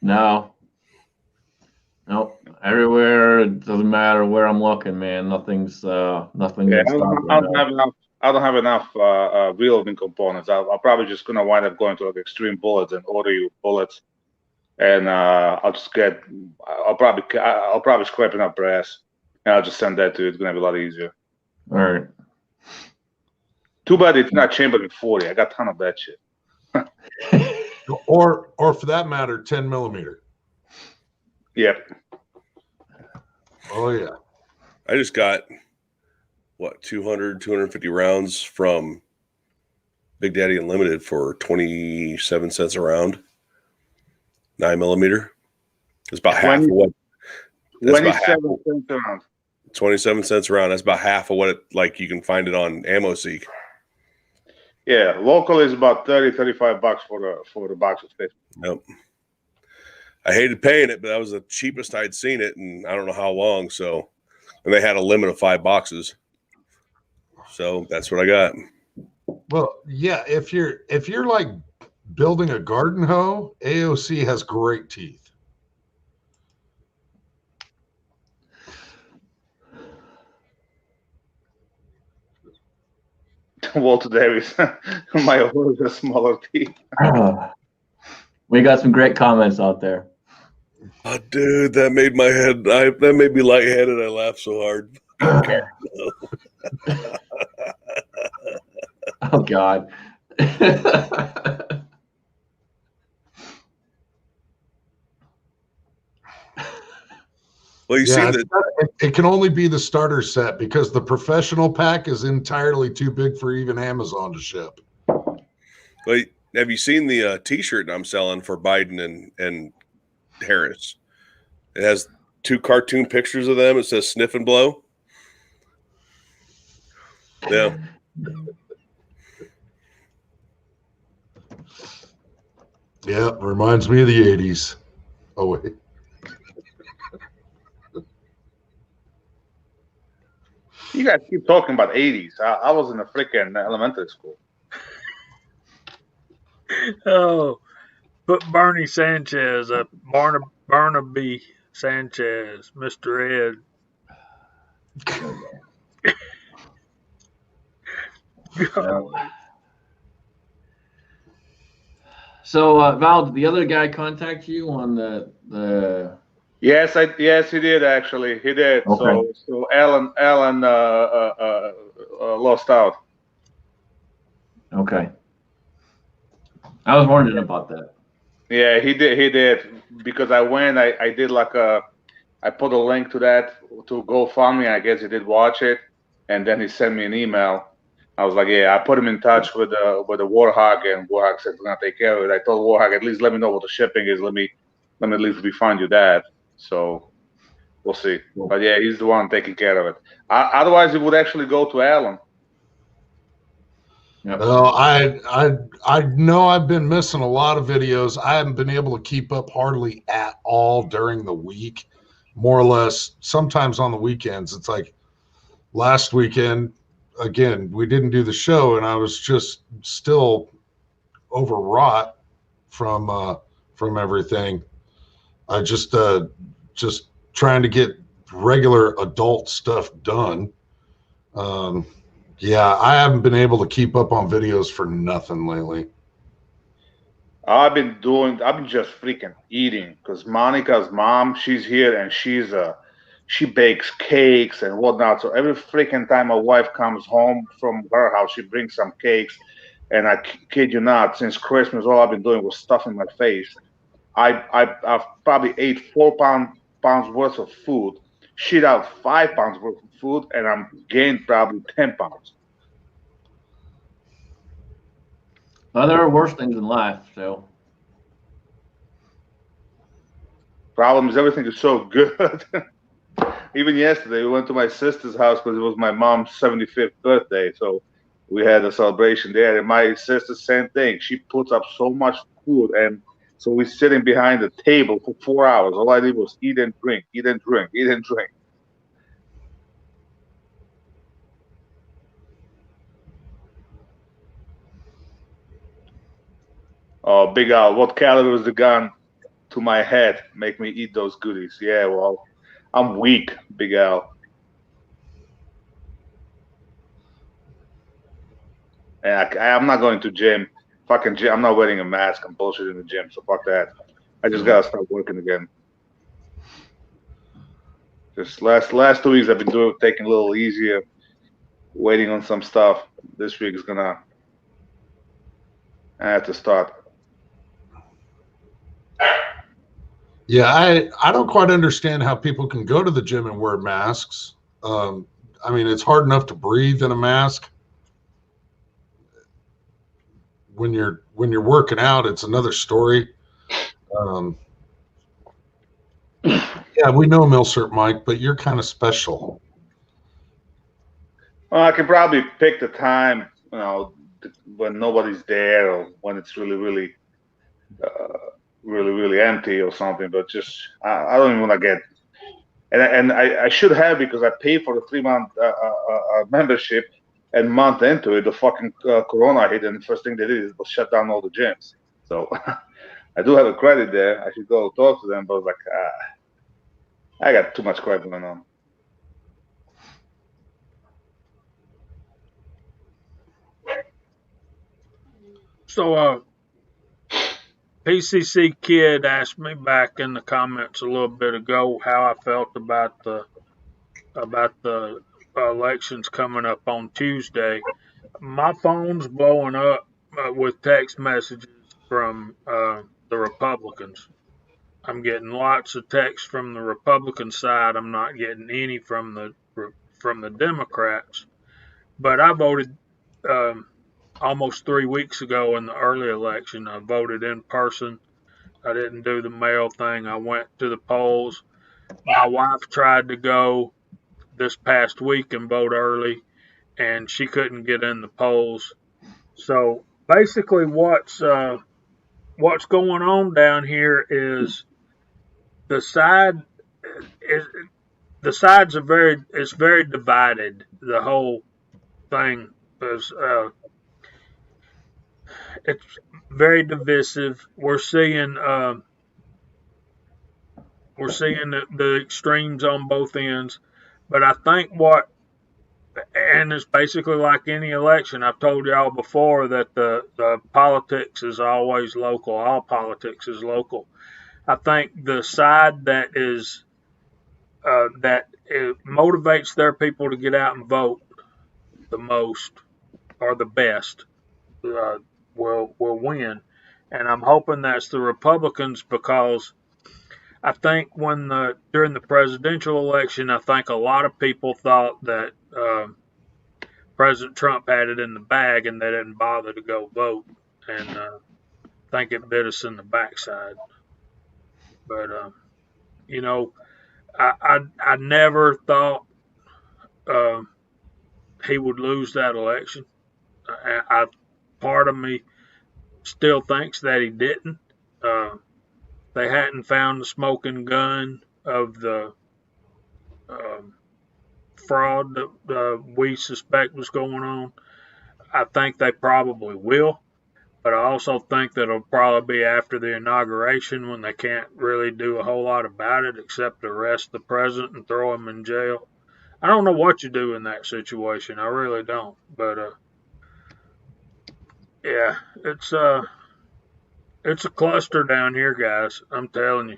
[SPEAKER 1] No. Nope. Everywhere, it doesn't matter where I'm looking, man. Nothing's
[SPEAKER 5] Yeah,
[SPEAKER 1] I
[SPEAKER 5] I don't have enough reloading components. I'm probably just gonna wind up going to like Extreme Bullets and order you bullets, and I'll probably scrape enough brass, and I'll just send that to you. It's gonna be a lot easier.
[SPEAKER 1] All right.
[SPEAKER 5] Too bad it's not chambered in 40. I got a ton of that shit.
[SPEAKER 2] or for that matter, 10 millimeter.
[SPEAKER 5] Yep.
[SPEAKER 2] Oh yeah.
[SPEAKER 4] I just got 250 rounds from Big Daddy Unlimited for 27 cents a round. 9 millimeter. It's about half of what.
[SPEAKER 5] 27 cents a round.
[SPEAKER 4] 27 cents a round. That's about half of what you can find it on AmmoSeek.
[SPEAKER 5] Yeah, local is about $30-$35 for the box of 50.
[SPEAKER 4] Yep. I hated paying it, but that was the cheapest I'd seen it in I don't know how long. So, and they had a limit of 5 boxes. So that's what I got.
[SPEAKER 2] Well, yeah, if you're like building a garden hoe, AOC has great teeth.
[SPEAKER 5] Walter Davis, my horse has smaller teeth.
[SPEAKER 1] We got some great comments out there.
[SPEAKER 4] Oh, dude, that made my head. That made me lightheaded. I laughed so hard.
[SPEAKER 1] Oh God.
[SPEAKER 4] Well, you see that
[SPEAKER 2] it can only be the starter set because the professional pack is entirely too big for even Amazon to ship.
[SPEAKER 4] Well, have you seen the T-shirt I'm selling for Biden and Harris? It has 2 cartoon pictures of them. It says "Sniff and Blow." Yeah.
[SPEAKER 2] Yeah, reminds me of the 80s. Oh wait.
[SPEAKER 5] You guys keep talking about 80s. I was in a freaking elementary school.
[SPEAKER 6] Oh, put Bernie Sanchez up. Barnaby Sanchez, Mr. Ed.
[SPEAKER 1] So, Val, did the other guy contact you on the?
[SPEAKER 5] Yes, he did actually. He did.
[SPEAKER 1] Okay.
[SPEAKER 5] So Alan lost out.
[SPEAKER 1] Okay. I was wondering about that.
[SPEAKER 5] Yeah, he did. He did because I went. I did like I put a link to that to GoFundMe. I guess he did watch it, and then he sent me an email. I was like, yeah, I put him in touch with the Warhawk, and Warhawk said we're gonna take care of it. I told Warhawk at least let me know what the shipping is. Let me at least refund you that. So we'll see. But yeah, he's the one taking care of it. Otherwise, it would actually go to Alan.
[SPEAKER 1] Yep.
[SPEAKER 2] Well, I know I've been missing a lot of videos. I haven't been able to keep up hardly at all during the week, more or less. Sometimes on the weekends, it's like last weekend. Again, we didn't do the show, and I was just still overwrought from everything. I just trying to get regular adult stuff done. Yeah, I haven't been able to keep up on videos for nothing lately.
[SPEAKER 5] I've been just freaking eating because Monica's mom, she's here and she bakes cakes and whatnot. So every freaking time my wife comes home from her house, she brings some cakes. And I kid you not, since Christmas, all I've been doing was stuffing my face. I've probably ate 4 pounds worth of food, shit out 5 pounds worth of food, and I'm gained probably 10 pounds.
[SPEAKER 1] Well, there are worse things in life, so.
[SPEAKER 5] Problem is, everything is so good. Even yesterday, we went to my sister's house because it was my mom's 75th birthday. So we had a celebration there. And my sister, same thing. She puts up so much food. And so we're sitting behind the table for 4 hours. All I did was eat and drink, eat and drink, eat and drink. Oh, Big Al, what caliber is the gun to my head? Make me eat those goodies. Yeah, well, I'm weak, Big Al. And I'm not going to gym. Fucking gym. I'm not wearing a mask. I'm bullshit in the gym. So fuck that. I just gotta start working again. Just last 2 weeks I've been taking a little easier, waiting on some stuff. This week is I have to start.
[SPEAKER 2] Yeah, I don't quite understand how people can go to the gym and wear masks. I mean, it's hard enough to breathe in a mask. When you're working out, it's another story. Yeah, we know Milsert Mike, but you're kind of special.
[SPEAKER 5] Well, I can probably pick the time, when nobody's there or when it's really, really, really empty or something. But just I don't even want to get. And I should have because I paid for the 3-month membership, and month into it, the fucking Corona hit, and the first thing they did was shut down all the gyms. So I do have a credit there. I should go talk to them, but I was like, I got too much crap going on.
[SPEAKER 6] So, PCC Kid asked me back in the comments a little bit ago how I felt about the elections coming up on Tuesday. My phone's blowing up with text messages from the Republicans. I'm getting lots of texts from the Republican side. I'm not getting any from the Democrats. But I voted almost 3 weeks ago in the early election. I voted in person. I didn't do the mail thing. I went to the polls. My wife tried to go this past week and vote early, and she couldn't get in the polls. So basically, what's going on down here is the sides are it's very divided. The whole thing is it's very divisive. We're seeing the extremes on both ends, but I think and it's basically like any election. I've told y'all before that the politics is always local. All politics is local. I think the side that it motivates their people to get out and vote the most or the best will win. And I'm hoping that's the Republicans, because I think during the presidential election, I think a lot of people thought that President Trump had it in the bag and they didn't bother to go vote, and I think it bit us in the backside. But you know, I never thought he would lose that election. Part of me still thinks that he didn't. They hadn't found the smoking gun of the fraud that we suspect was going on. I think they probably will, but I also think that it'll probably be after the inauguration, when they can't really do a whole lot about it except arrest the president and throw him in jail. I don't know what you do in that situation. I really don't. But yeah, it's a cluster down here, guys. I'm telling you.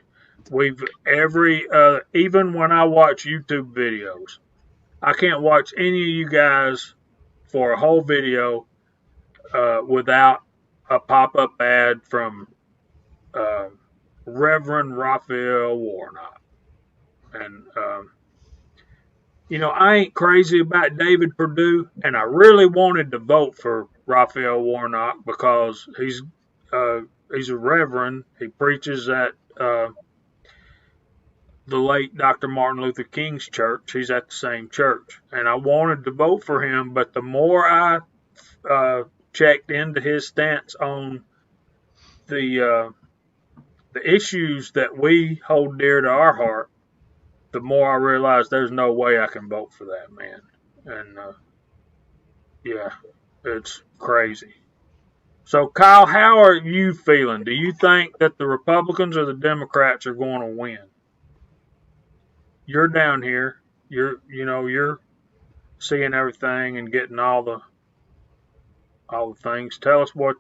[SPEAKER 6] Even when I watch YouTube videos, I can't watch any of you guys for a whole video without a pop-up ad from Reverend Raphael Warnock. And I ain't crazy about David Perdue, and I really wanted to vote for Raphael Warnock because he's a reverend. He preaches at the late Dr. Martin Luther King's church. He's at the same church, and I wanted to vote for him. But the more I checked into his stance on the issues that we hold dear to our heart, the more I realized there's no way I can vote for that man. And yeah, it's crazy. So, Kyle, how are you feeling? Do you think that the Republicans or the Democrats are going to win? You're down here. You're seeing everything and getting all the things. Tell us what.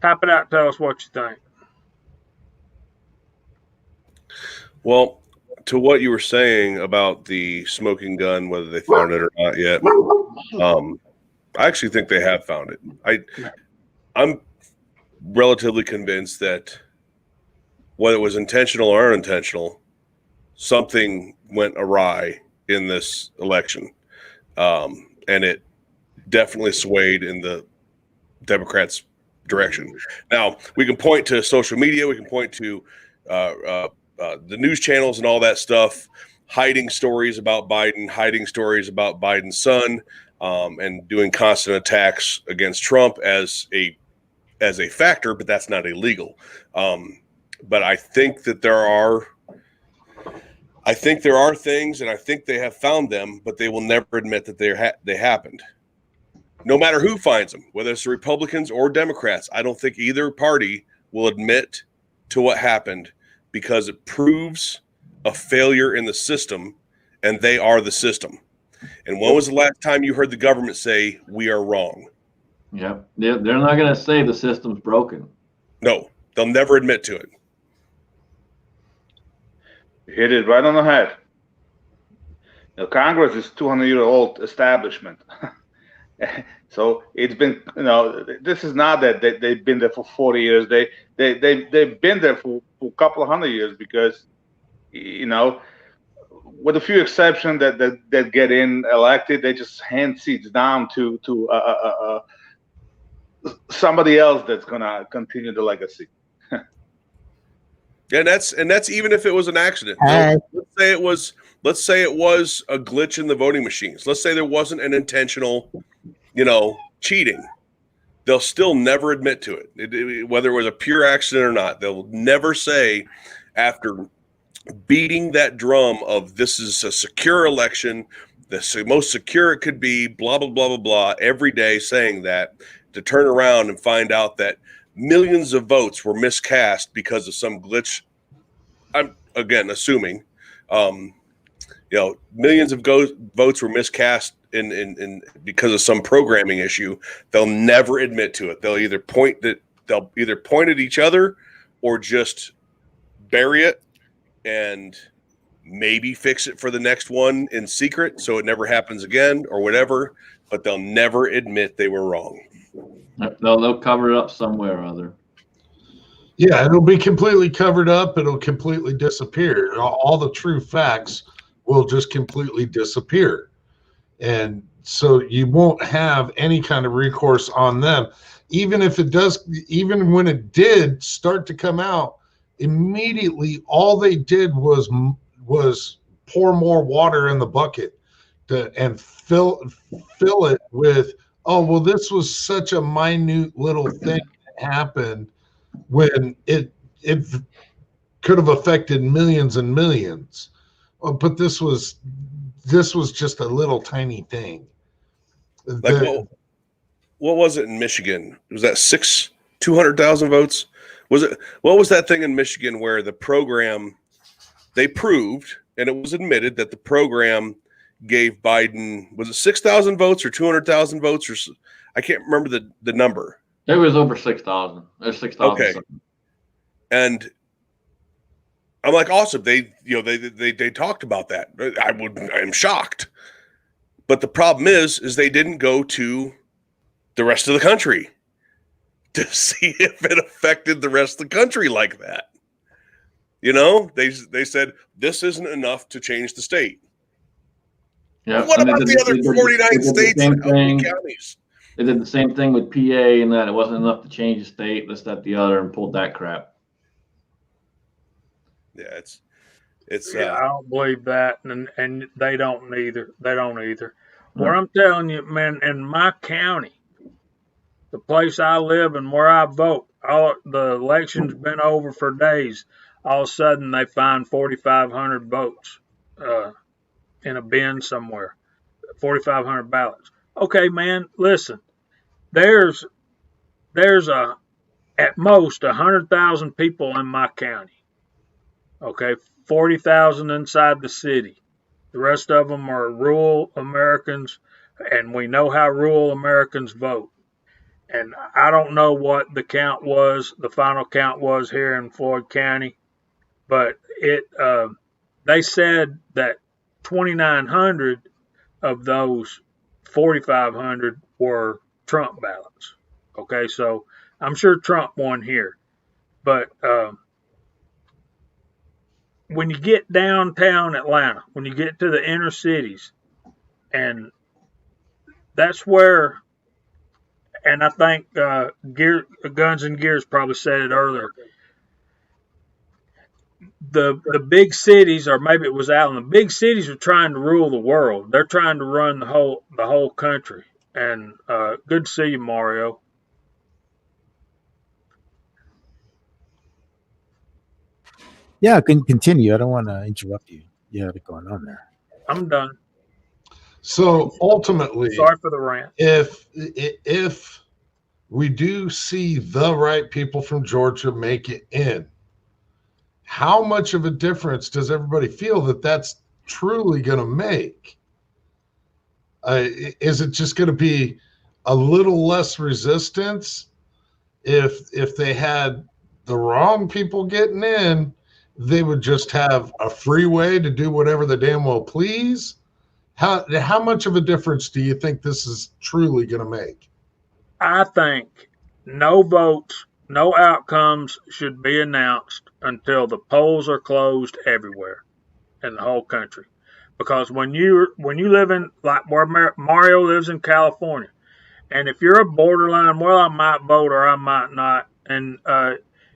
[SPEAKER 6] Type it out. Tell us what you think.
[SPEAKER 4] Well, to what you were saying about the smoking gun, whether they found it or not yet, I actually think they have found it. I'm relatively convinced that whether it was intentional or unintentional, something went awry in this election, and it definitely swayed in the Democrats' direction. Now, we can point to social media, we can point to the news channels and all that stuff, hiding stories about Biden, hiding stories about Biden's son, and doing constant attacks against Trump as a factor, but that's not illegal. But I think that there are things, and I think they have found them, but they will never admit that they happened. No matter who finds them, whether it's the Republicans or Democrats, I don't think either party will admit to what happened, because it proves a failure in the system, and they are the system. And when was the last time you heard the government say, we are wrong?
[SPEAKER 1] Yep. They're not going to say the system's broken.
[SPEAKER 4] No, they'll never admit to it.
[SPEAKER 5] Hit it right on the head. Congress is 200-year-old establishment. So it's been, this is not that they've been there for 40 years. They've been there for a couple of hundred years, because, with a few exceptions that get elected, they just hand seats down to somebody else that's gonna continue the legacy.
[SPEAKER 4] And that's even if it was an accident. Let's say it was a glitch in the voting machines. Let's say there wasn't an intentional, cheating. They'll still never admit to it. Whether it was a pure accident or not, they'll never say, after beating that drum of this is a secure election, the most secure it could be, blah, blah, blah, blah, blah, every day saying that, to turn around and find out that millions of votes were miscast because of some glitch. I'm, again, assuming, millions of votes were miscast in because of some programming issue. They'll never admit to it. They'll either point at each other, or just bury it and maybe fix it for the next one in secret so it never happens again or whatever, but they'll never admit they were wrong.
[SPEAKER 1] They'll cover it up somewhere or other.
[SPEAKER 2] Yeah, it'll be completely covered up. It'll completely disappear. All the true facts will just completely disappear. And so you won't have any kind of recourse on them. Even if it does, even when it did start to come out, immediately all they did was pour more water in the bucket and fill it with, oh, well, this was such a minute little thing that happened when it could have affected millions and millions. But this was just a little tiny thing.
[SPEAKER 4] Like, what was it in Michigan? Was that 200,000 votes? What was that thing in Michigan where the program, they proved, and it was admitted that the program gave Biden, was it 6,000 votes or 200,000 votes, or I can't remember the number.
[SPEAKER 1] It was over 6,000. There's 6,000.
[SPEAKER 4] Okay. And I'm like, awesome. They talked about that. I'm shocked. But the problem is they didn't go to the rest of the country to see if it affected the rest of the country like that. You know, they said this isn't enough to change the state.
[SPEAKER 1] Yeah.
[SPEAKER 4] What about the other 49 states and counties?
[SPEAKER 1] They did the same thing with PA, and that it wasn't enough to change the state, this, that, the other, and pulled that crap.
[SPEAKER 4] Yeah,
[SPEAKER 6] I don't believe that, and they don't either. What I'm telling you, man, in my county, the place I live and where I vote, the election's been over for days. All of a sudden, they find 4,500 votes in a bin somewhere, 4,500 ballots. Okay, man, listen. There's at most 100,000 people in my county. Okay, 40,000 inside the city. The rest of them are rural Americans, and we know how rural Americans vote. And I don't know what the final count was here in Floyd County, but they said that 2,900 of those 4,500 were Trump ballots. Okay, so I'm sure Trump won here, but when you get downtown Atlanta, when you get to the inner cities, and that's where, and I think Guns and Gears probably said it earlier, the big cities, or maybe it was Allen, the big cities are trying to rule the world. They're trying to run the whole country. And good to see you, Mario.
[SPEAKER 8] Yeah, I can continue. I don't want to interrupt you. You have it going on there.
[SPEAKER 6] I'm done.
[SPEAKER 2] So ultimately,
[SPEAKER 6] sorry for the rant.
[SPEAKER 2] If we do see the right people from Georgia make it in, how much of a difference does everybody feel that that's truly going to make? Is it just going to be a little less resistance if they had the wrong people getting in? They would just have a free way to do whatever they damn well please. How much of a difference do you think this is truly going to make?
[SPEAKER 6] I think no votes, no outcomes should be announced until the polls are closed everywhere in the whole country. Because when you live in, like where Mario lives in California, and if you're a borderline, well, I might vote or I might not, and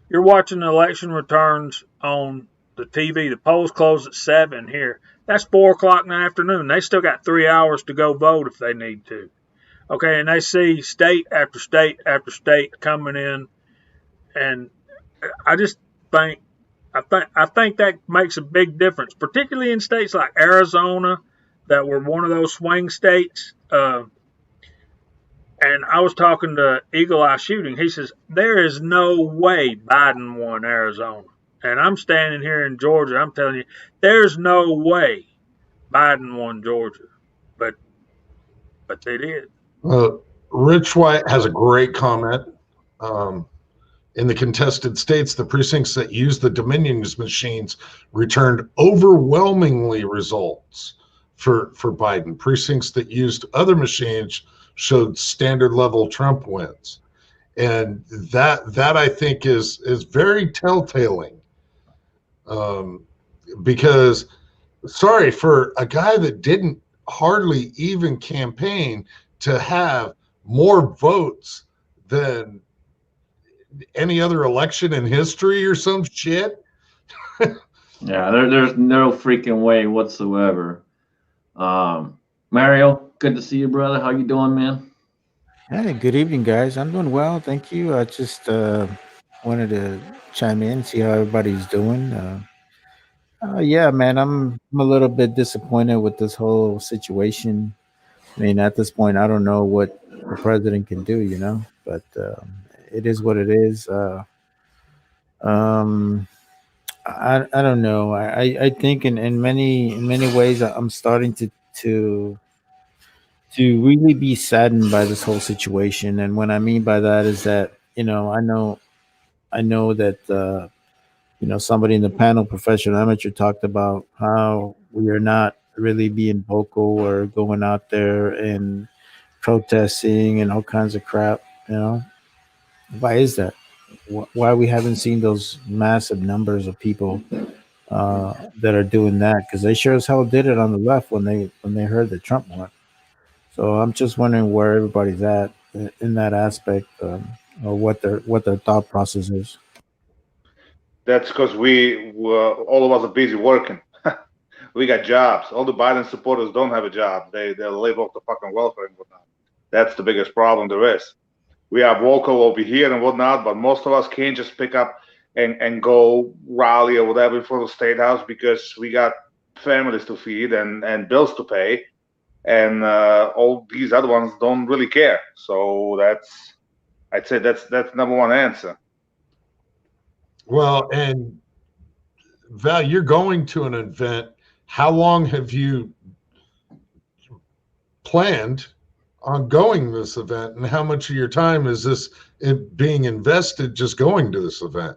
[SPEAKER 6] you're watching the election returns on the TV. The polls close at 7 here. That's 4 o'clock in the afternoon. They still got 3 hours to go vote if they need to. Okay, and they see state after state after state coming in, and I just think I think that makes a big difference, particularly in states like Arizona that were one of those swing states. And I was talking to Eagle Eye Shooting. He says, there is no way Biden won Arizona. And I'm standing here in Georgia. I'm telling you, there's no way Biden won Georgia. But they did.
[SPEAKER 2] Rich White has a great comment. In the contested states, the precincts that used the Dominion's machines returned overwhelmingly results for Biden. Precincts that used other machines showed standard level Trump wins. and that I think is very telltaling. Because sorry, for a guy that didn't hardly even campaign to have more votes than any other election in history or some shit.
[SPEAKER 1] Yeah, there's no freaking way whatsoever. Mario, good to see you, brother. How you doing, man?
[SPEAKER 8] Hey, good evening, guys. I'm doing well, thank you. I just wanted to chime in, see how everybody's doing. Yeah, man, I'm a little bit disappointed with this whole situation. I mean, at this point, I don't know what the president can do, but it is what it is. Um, I don't know. I think in many ways I'm starting to really be saddened by this whole situation. And what I mean by that is that I know that somebody in the panel, professional amateur, talked about how we are not really being vocal or going out there and protesting and all kinds of crap. Why is that? Why we haven't seen those massive numbers of people that are doing that? Because they sure as hell did it on the left when they heard that Trump won. So I'm just wondering where everybody's at in that aspect, or what their thought process is.
[SPEAKER 5] That's because all of us are busy working. We got jobs. All the Biden supporters don't have a job. They live off the fucking welfare and whatnot. That's the biggest problem there is. We are vocal over here and whatnot, but most of us can't just pick up and go rally or whatever for the state house because we got families to feed and bills to pay, and all these other ones don't really care. So I'd say that's number one answer.
[SPEAKER 2] Well, and Val, you're going to an event. How long have you planned on going to this event, and how much of your time is this being invested just going to this event?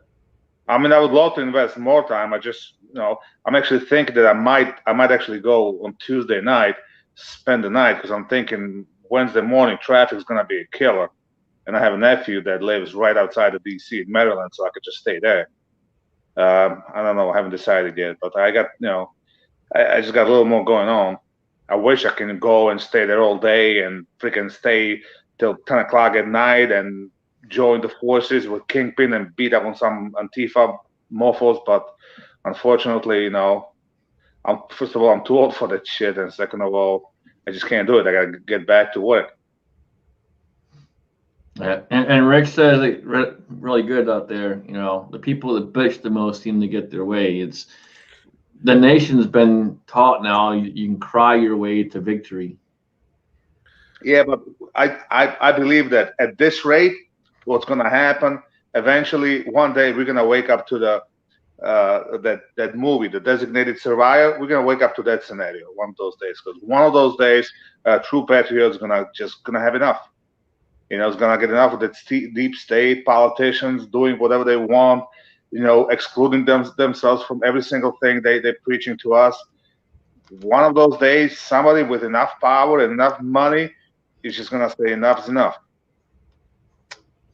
[SPEAKER 5] I mean, I would love to invest more time. I just, I'm actually thinking that I might actually go on Tuesday night, spend the night, because I'm thinking Wednesday morning traffic is gonna be a killer, and I have a nephew that lives right outside of DC in Maryland, so I could just stay there. I don't know, I haven't decided yet, but I got, I just got a little more going on. I wish I can go and stay there all day and freaking stay till 10 o'clock at night and join the forces with Kingpin and beat up on some Antifa mofos, but unfortunately, first of all, I'm too old for that shit, and second of all, I just can't do it. I gotta get back to work.
[SPEAKER 1] Yeah, and Rick says it really good out there. The people that bitch the most seem to get their way. The nation's been taught now you can cry your way to victory.
[SPEAKER 5] Yeah, but I believe that at this rate, what's going to happen eventually, one day we're going to wake up to the that movie, The Designated Survivor. We're going to wake up to that scenario one of those days, because one of those days, true patriots gonna have enough. It's gonna get enough of that deep state politicians doing whatever they want. Excluding themselves from every single thing they're preaching to us. One of those days, somebody with enough power and enough money is just gonna say enough is enough.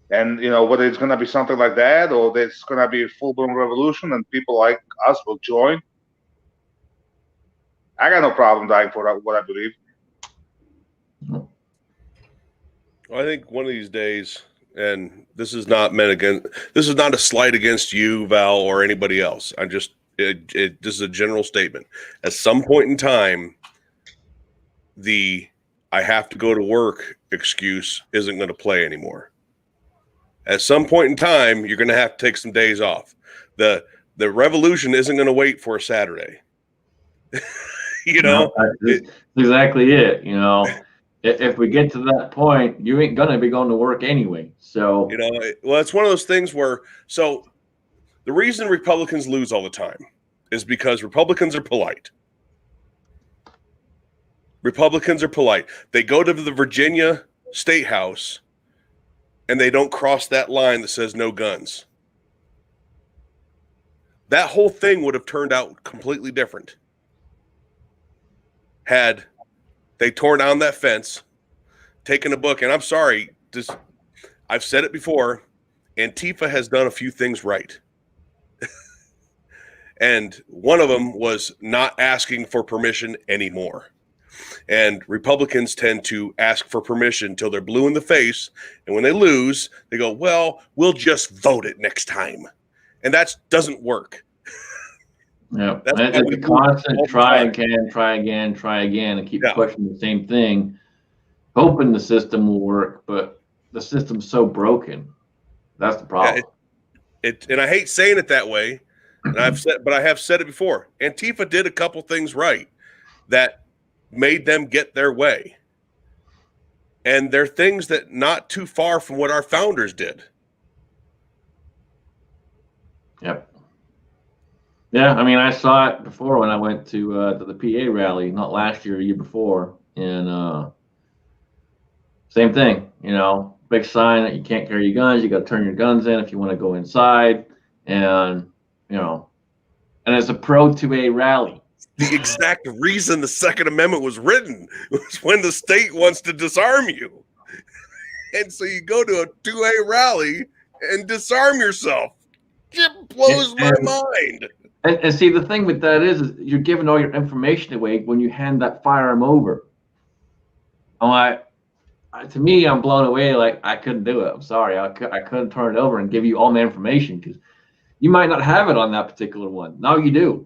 [SPEAKER 5] And whether it's gonna be something like that or there's gonna be a full-blown revolution and people like us will join, I got no problem dying for what I believe.
[SPEAKER 4] I think one of these days, and this is not this is not a slight against you, Val, or anybody else. This is a general statement. At some point in time, the I have to go to work excuse isn't going to play anymore. At some point in time, you're going to have to take some days off. The revolution isn't going to wait for a Saturday.
[SPEAKER 1] That's exactly it. If we get to that point, you ain't gonna be going to work anyway. So
[SPEAKER 4] well, it's one of those things where the reason Republicans lose all the time is because Republicans are polite. Republicans are polite. They go to the Virginia State House and they don't cross that line that says no guns. That whole thing would have turned out completely different had they torn down that fence, taken a book. And I'm sorry, I've said it before, Antifa has done a few things right. And one of them was not asking for permission anymore. And Republicans tend to ask for permission until they're blue in the face. And when they lose, they go, well, we'll just vote it next time. And that doesn't work.
[SPEAKER 1] Yeah,
[SPEAKER 4] That's
[SPEAKER 1] and
[SPEAKER 4] why
[SPEAKER 1] it's
[SPEAKER 4] we
[SPEAKER 1] a constant
[SPEAKER 4] lose
[SPEAKER 1] try
[SPEAKER 4] all the time.
[SPEAKER 1] again, and keep
[SPEAKER 4] Yeah.
[SPEAKER 1] questioning the same thing, hoping the system will work, but the system's so broken. That's the problem.
[SPEAKER 4] And I hate saying it that way. And I have said it before. Antifa did a couple things right that made them get their way. And they're things that not too far from what our founders did.
[SPEAKER 1] Yep. Yeah, I mean, I saw it before when I went to the PA rally, not last year, year before, and same thing. Big sign that you can't carry your guns. You got to turn your guns in if you want to go inside, and and it's a pro 2A rally.
[SPEAKER 4] The exact reason the Second Amendment was written was when the state wants to disarm you. And so you go to a 2A rally and disarm yourself. It blows my mind.
[SPEAKER 1] And see, the thing with that is you're giving all your information away when you hand that firearm over. I'm like, to me, I'm blown away. Like, I couldn't do it. I'm sorry. I couldn't turn it over and give you all my information because you might not have it on that particular one. Now you do.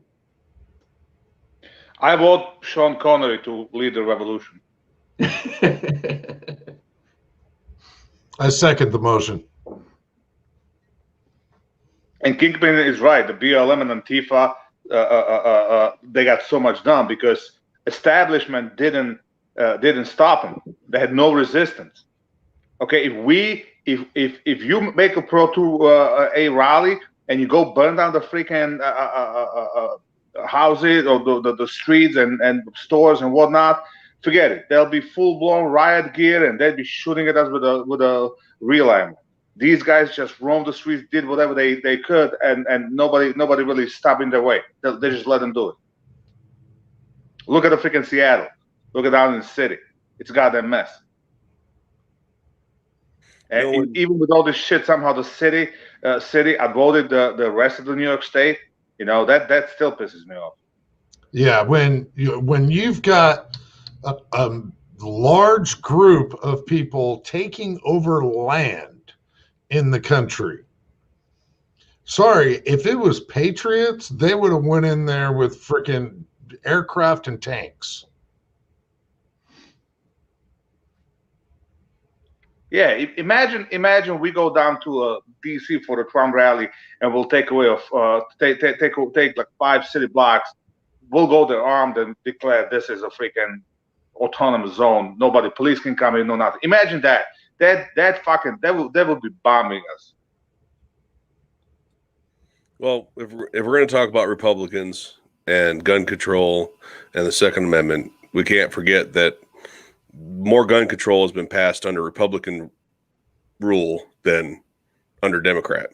[SPEAKER 5] I vote Sean Connery to lead the revolution.
[SPEAKER 2] I second the motion.
[SPEAKER 5] And Kingpin is right. The BLM and Antifa, they got so much done because establishment didn't stop them. They had no resistance. Okay, if you make a pro 2A rally and you go burn down the freaking houses or the streets and stores and whatnot, forget it. There'll be full blown riot gear and they'd be shooting at us with a real ammo. These guys just roamed the streets, did whatever they could, and nobody really stopped in their way. They just let them do it. Look at the freaking Seattle. Look at down in the city. It's a goddamn mess. And even with all this shit, somehow the city outvoted the rest of the New York State. That still pisses me off.
[SPEAKER 2] Yeah, when you've got a large group of people taking over land in the country. Sorry, if it was patriots, they would have went in there with freaking aircraft and tanks.
[SPEAKER 5] Yeah, imagine we go down to DC for the Trump rally and we'll take away take like 5 city blocks. We'll go there armed and declare this is a freaking autonomous zone. Nobody, police can come in, no nothing. Imagine that. They will be bombing us.
[SPEAKER 4] Well, if we're going to talk about Republicans and gun control and the Second Amendment, we can't forget that more gun control has been passed under Republican rule than under Democrat.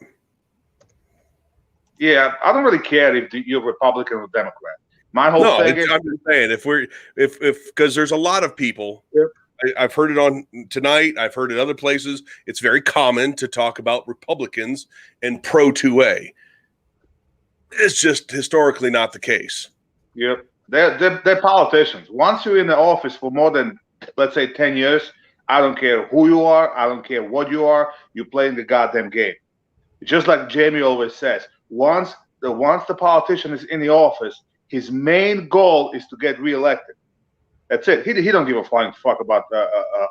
[SPEAKER 5] Yeah, I don't really care if you're Republican or Democrat. My whole thing is,
[SPEAKER 4] I'm just saying if because there's a lot of people.
[SPEAKER 5] Yep.
[SPEAKER 4] I've heard it on tonight. I've heard it other places. It's very common to talk about Republicans and pro 2A. It's just historically not the case.
[SPEAKER 5] Yep, they're politicians. Once you're in the office for more than, let's say, 10 years, I don't care who you are. I don't care what you are. You're playing the goddamn game. Just like Jamie always says, once the politician is in the office, his main goal is to get reelected. That's it. He don't give a flying fuck about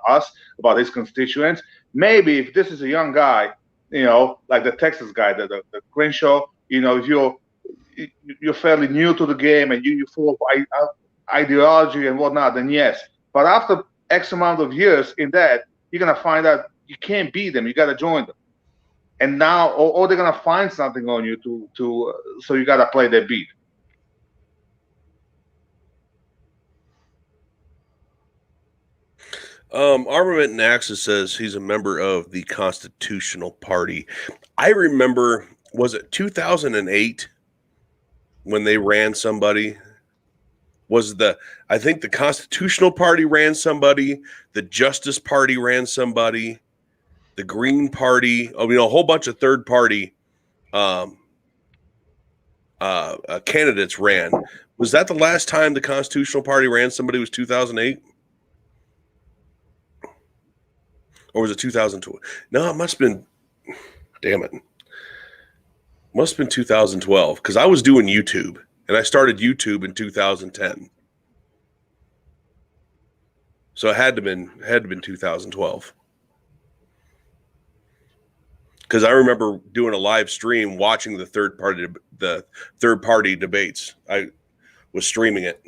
[SPEAKER 5] us, about his constituents. Maybe if this is a young guy, like the Texas guy, the Crenshaw, if you're fairly new to the game and you're full of ideology and whatnot, then yes. But after X amount of years in that, you're gonna find out you can't beat them. You gotta join them. And now, or they're gonna find something on you so you gotta play their beat.
[SPEAKER 4] Armament and Axis says he's a member of the Constitutional Party. I remember, was it 2008 when they ran somebody? I think the Constitutional Party ran somebody, the Justice Party ran somebody, the Green Party, a whole bunch of third party candidates ran. Was that the last time the Constitutional Party ran somebody? Was 2008? Or was it 2012? No, it must have been, damn it. Must have been 2012 because I was doing YouTube and I started YouTube in 2010. So it had to been 2012. Because I remember doing a live stream watching the third party debates. I was streaming it.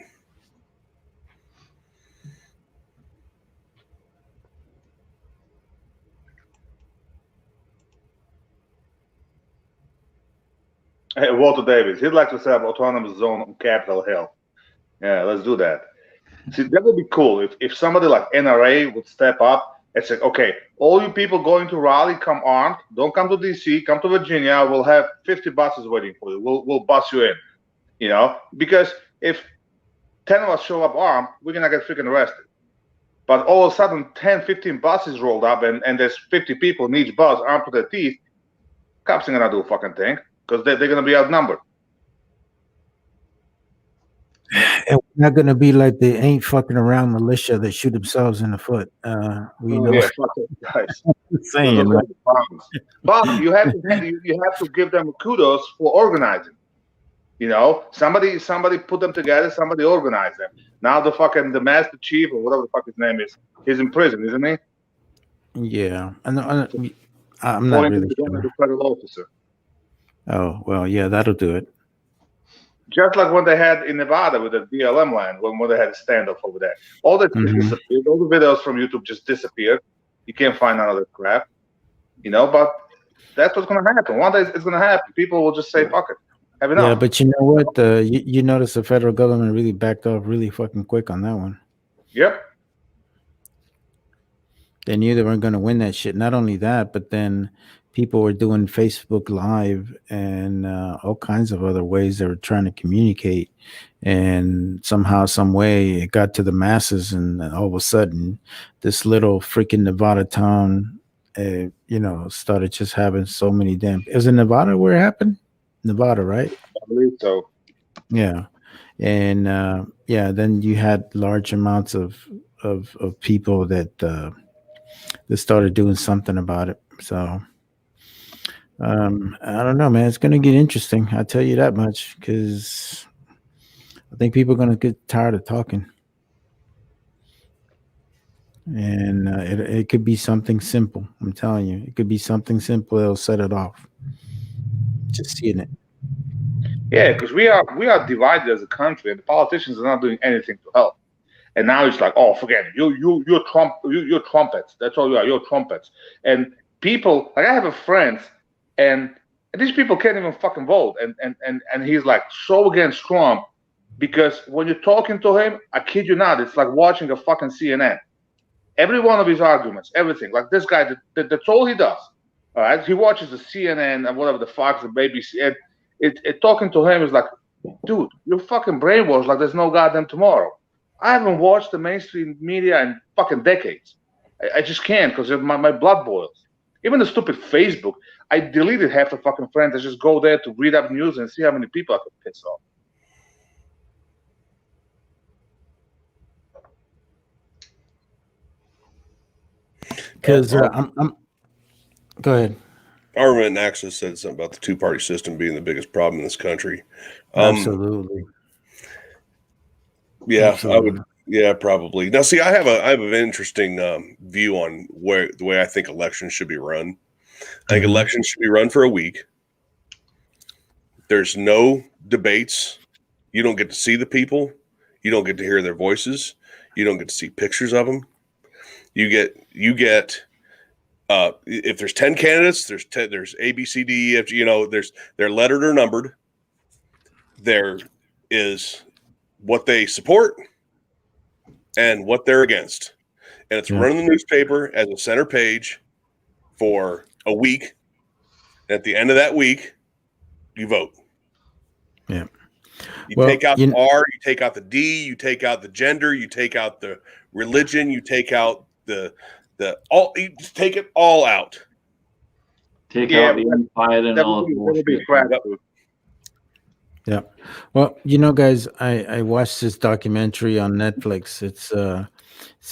[SPEAKER 5] Hey, Walter Davis, he'd like to set up autonomous zone on Capitol Hill. Yeah, let's do that. See, that would be cool if somebody like NRA would step up and say, okay, all you people going to Raleigh, come armed. Don't come to DC, come to Virginia. We'll have 50 buses waiting for you. We'll bus you in, because if 10 of us show up armed, we're going to get freaking arrested. But all of a sudden, 10, 15 buses rolled up and there's 50 people in each bus armed to their teeth. Cops ain't going to do a fucking thing because they're going to be outnumbered.
[SPEAKER 8] And we're not gonna be like the ain't fucking around militia that shoot themselves in the foot. We know.
[SPEAKER 5] Yeah, fuck those guys.
[SPEAKER 8] Saying, right?
[SPEAKER 5] But you have to give them kudos for organizing. Somebody put them together. Somebody organized them. Now the Master Chief or whatever the fuck his name is, he's in prison, isn't he?
[SPEAKER 8] Yeah, I'm not really sure.
[SPEAKER 5] The federal officer.
[SPEAKER 8] Oh well, yeah, that'll do it.
[SPEAKER 5] Just like when they had in Nevada with the BLM land, when they had a standoff over there. All that disappeared. All the videos from YouTube just disappeared. You can't find none of that crap. But that's what's going to happen. One day it's going to happen. People will just say, fuck it. Have enough.
[SPEAKER 8] Yeah, but you know what? You notice the federal government really backed off really fucking quick on that one.
[SPEAKER 5] Yep.
[SPEAKER 8] They knew they weren't going to win that shit. Not only that, but then people were doing Facebook Live and all kinds of other ways they were trying to communicate. And somehow, some way, it got to the masses. And all of a sudden, this little freaking Nevada town, started just having so many damn. It was in Nevada where it happened? Nevada, right?
[SPEAKER 5] I believe so.
[SPEAKER 8] Yeah. And then you had large amounts of people that started doing something about it. So I don't know, man. It's going to get interesting. I'll tell you that much, because I think people are going to get tired of talking. And it could be something simple. I'm telling you, it could be something simple that'll set it off. Just seeing it.
[SPEAKER 5] Yeah, because we are divided as a country, and the politicians are not doing anything to help. And now it's like, oh, forget it. You're trumpets. That's all you are. You're trumpets. And people, like I have a friend, and these people can't even fucking vote. And he's like so against Trump, because when you're talking to him, I kid you not, it's like watching a fucking CNN. Every one of his arguments, everything. Like this guy, that's all he does. All right, he watches the CNN and whatever the Fox and BBC. And it talking to him is like, dude, you're fucking brainwashed like there's no goddamn tomorrow. I haven't watched the mainstream media in fucking decades. I just can't, because my blood boils. Even the stupid Facebook, I deleted half the fucking friends. I just go there to read up news and see how many people I could piss off.
[SPEAKER 8] Because I'm. Go ahead.
[SPEAKER 4] Armament and Access said something about the two-party system being the biggest problem in this country.
[SPEAKER 8] Absolutely.
[SPEAKER 4] Yeah,
[SPEAKER 8] Absolutely.
[SPEAKER 4] I would. Yeah, probably. Now, see, I have an interesting view on the way I think elections should be run. I think elections should be run for a week. There's no debates. You don't get to see the people. You don't get to hear their voices. You don't get to see pictures of them. You get. If there's 10 candidates, there's A, B, C, D, E, F, G. They're lettered or numbered. There is what they support and what they're against, and it's run in the newspaper as a center page for a week. And at the end of that week, you vote.
[SPEAKER 8] Yeah.
[SPEAKER 4] You take out the R, you take out the D, you take out the gender, you take out the religion, you take out the Just take it all out.
[SPEAKER 1] Take out the infighting and all the bullshit.
[SPEAKER 8] Yeah. Well, guys, I watched this documentary on Netflix. It's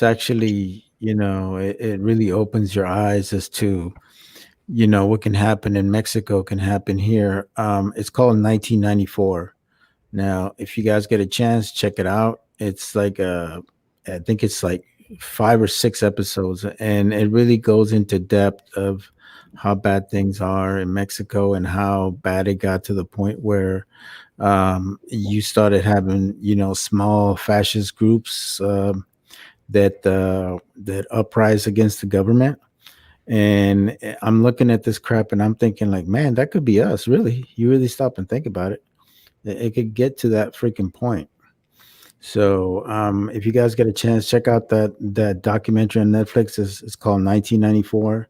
[SPEAKER 8] actually, it really opens your eyes as to, what can happen in Mexico can happen here. It's called 1994. Now, if you guys get a chance, check it out. It's like I think it's like 5 or 6 episodes, and it really goes into depth of how bad things are in Mexico and how bad it got to the point where you started having, small fascist groups that uprise against the government. And I'm looking at this crap and I'm thinking like, man, that could be us. Really, you really stop and think about it. It could get to that freaking point. So if you guys get a chance, check out that documentary on Netflix. It's called 1994.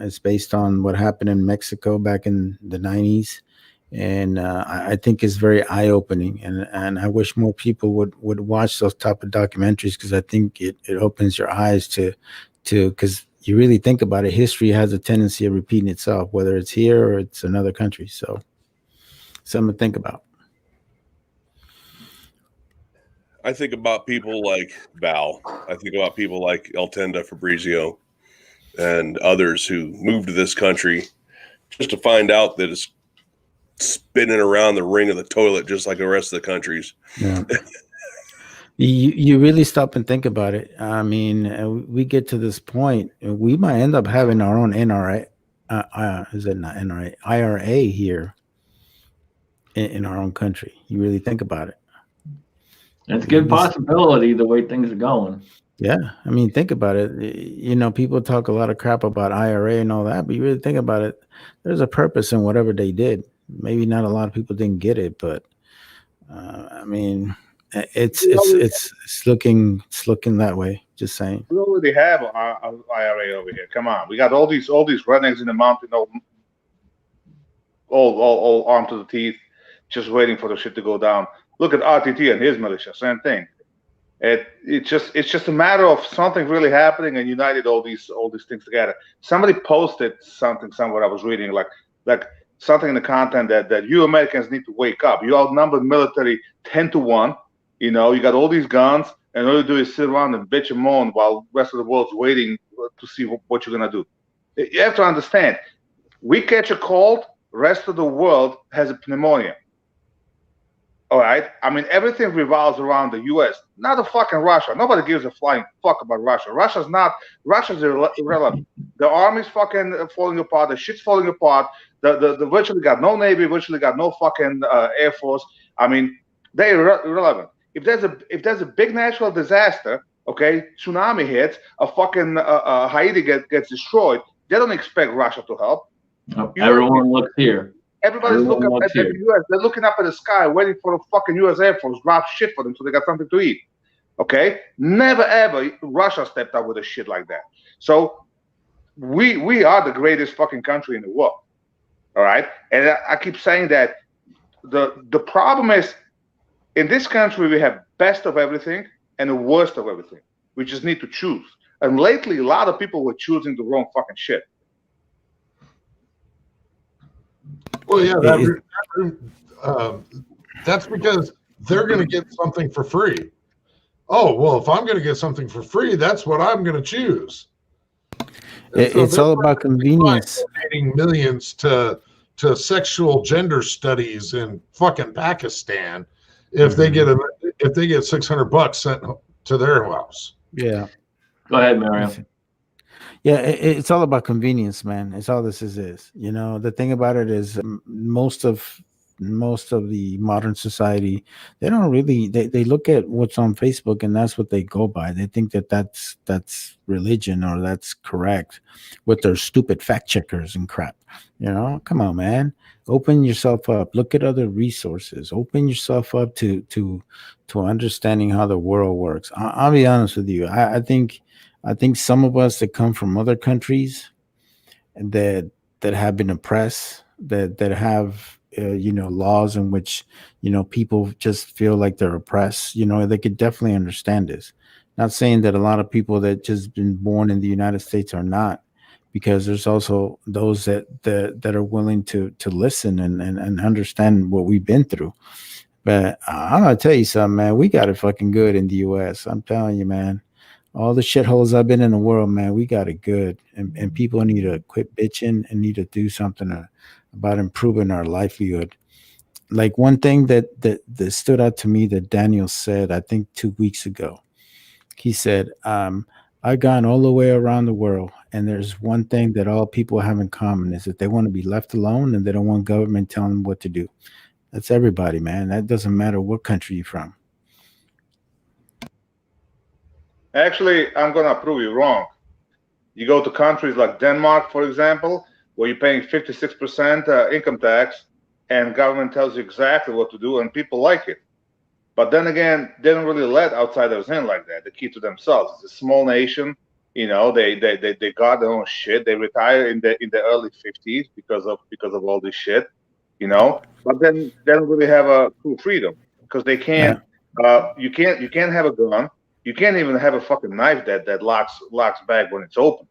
[SPEAKER 8] It's based on what happened in Mexico back in the 90s. And I think it's very eye-opening, and I wish more people would watch those type of documentaries, because I think it opens your eyes to because you really think about it, history has a tendency of repeating itself, whether it's here or it's another country. So something to think about.
[SPEAKER 4] I think about people like Val. I think about people like El Tenda Fabrizio and others who moved to this country just to find out that it's spinning around the ring of the toilet just like the rest of the countries.
[SPEAKER 8] Yeah. You really stop and think about it. I mean, we get to this point, we might end up having our own NRA. Is it not NRA? IRA here in our own country. You really think about it.
[SPEAKER 1] It's a good possibility the way things are going.
[SPEAKER 8] Yeah, I mean, think about it. People talk a lot of crap about IRA and all that, but you really think about it, there's a purpose in whatever they did. Maybe not a lot of people didn't get it, but I mean, it's looking that way. Just saying.
[SPEAKER 5] We already have our IRA over here. Come on, we got all these rednecks in the mountain, all armed to the teeth, just waiting for the shit to go down. Look at RTT and his militia, same thing. It's just a matter of something really happening and united all these things together. Somebody posted something somewhere I was reading, like something in the content that you Americans need to wake up. You outnumber military 10-1. You got all these guns, and all you do is sit around and bitch and moan while the rest of the world's waiting to see what you're gonna do. You have to understand, we catch a cold, rest of the world has a pneumonia. All right. I mean, everything revolves around the U.S., not the fucking Russia. Nobody gives a flying fuck about Russia. Russia's irrelevant. The army's fucking falling apart. The shit's falling apart. The virtually got no navy. Virtually got no fucking air force. I mean, they're irrelevant. If there's a big natural disaster, okay, tsunami hits, a fucking Haiti gets destroyed, they don't expect Russia to help.
[SPEAKER 1] Everyone looks here.
[SPEAKER 5] Everybody's looking at the U.S. They're looking up at the sky, waiting for the fucking U.S. Air Force drop shit for them so they got something to eat. Okay? Never ever Russia stepped up with a shit like that. So we are the greatest fucking country in the world. All right? And I keep saying that the problem is, in this country we have best of everything and the worst of everything. We just need to choose. And lately, a lot of people were choosing the wrong fucking shit.
[SPEAKER 2] Well, yeah, that's because they're going to get something for free. Oh, well, if I'm going to get something for free, that's what I'm going to choose.
[SPEAKER 8] It's all about convenience.
[SPEAKER 2] Donating millions to sexual gender studies in fucking Pakistan if they get $600 sent to their house.
[SPEAKER 8] Yeah.
[SPEAKER 1] Go ahead, Mario.
[SPEAKER 8] Yeah, it's all about convenience, man. It's all this is. The thing about it is most of the modern society, they don't really they look at what's on Facebook and that's what they go by. They think that's religion or that's correct with their stupid fact checkers and crap. Come on, man. Open yourself up. Look at other resources. Open yourself up to understanding how the world works. I'll be honest with you. I think some of us that come from other countries that have been oppressed, that have laws in which people just feel like they're oppressed, they could definitely understand this. Not saying that a lot of people that just been born in the United States are not, because there's also those that are willing to listen and understand what we've been through. But I'm gonna tell you something, man. We got it fucking good in the U.S. I'm telling you, man. All the shitholes I've been in the world, man, we got it good, and people need to quit bitching and need to do something about improving our livelihood. Like one thing that stood out to me that Daniel said, I think 2 weeks ago. He said, "I've gone all the way around the world, and there's one thing that all people have in common is that they want to be left alone and they don't want government telling them what to do." That's everybody, man. That doesn't matter what country you're from.
[SPEAKER 5] Actually, I'm gonna prove you wrong. You go to countries like Denmark, for example, where you're paying 56% income tax, and government tells you exactly what to do, and people like it. But then again, they don't really let outsiders in like that. They keep to themselves. It's a small nation. They got their own shit. They retire in the early 50s because of all this shit. But then they don't really have a true freedom because they can't. You can't have a gun. You can't even have a fucking knife that locks back when it's open.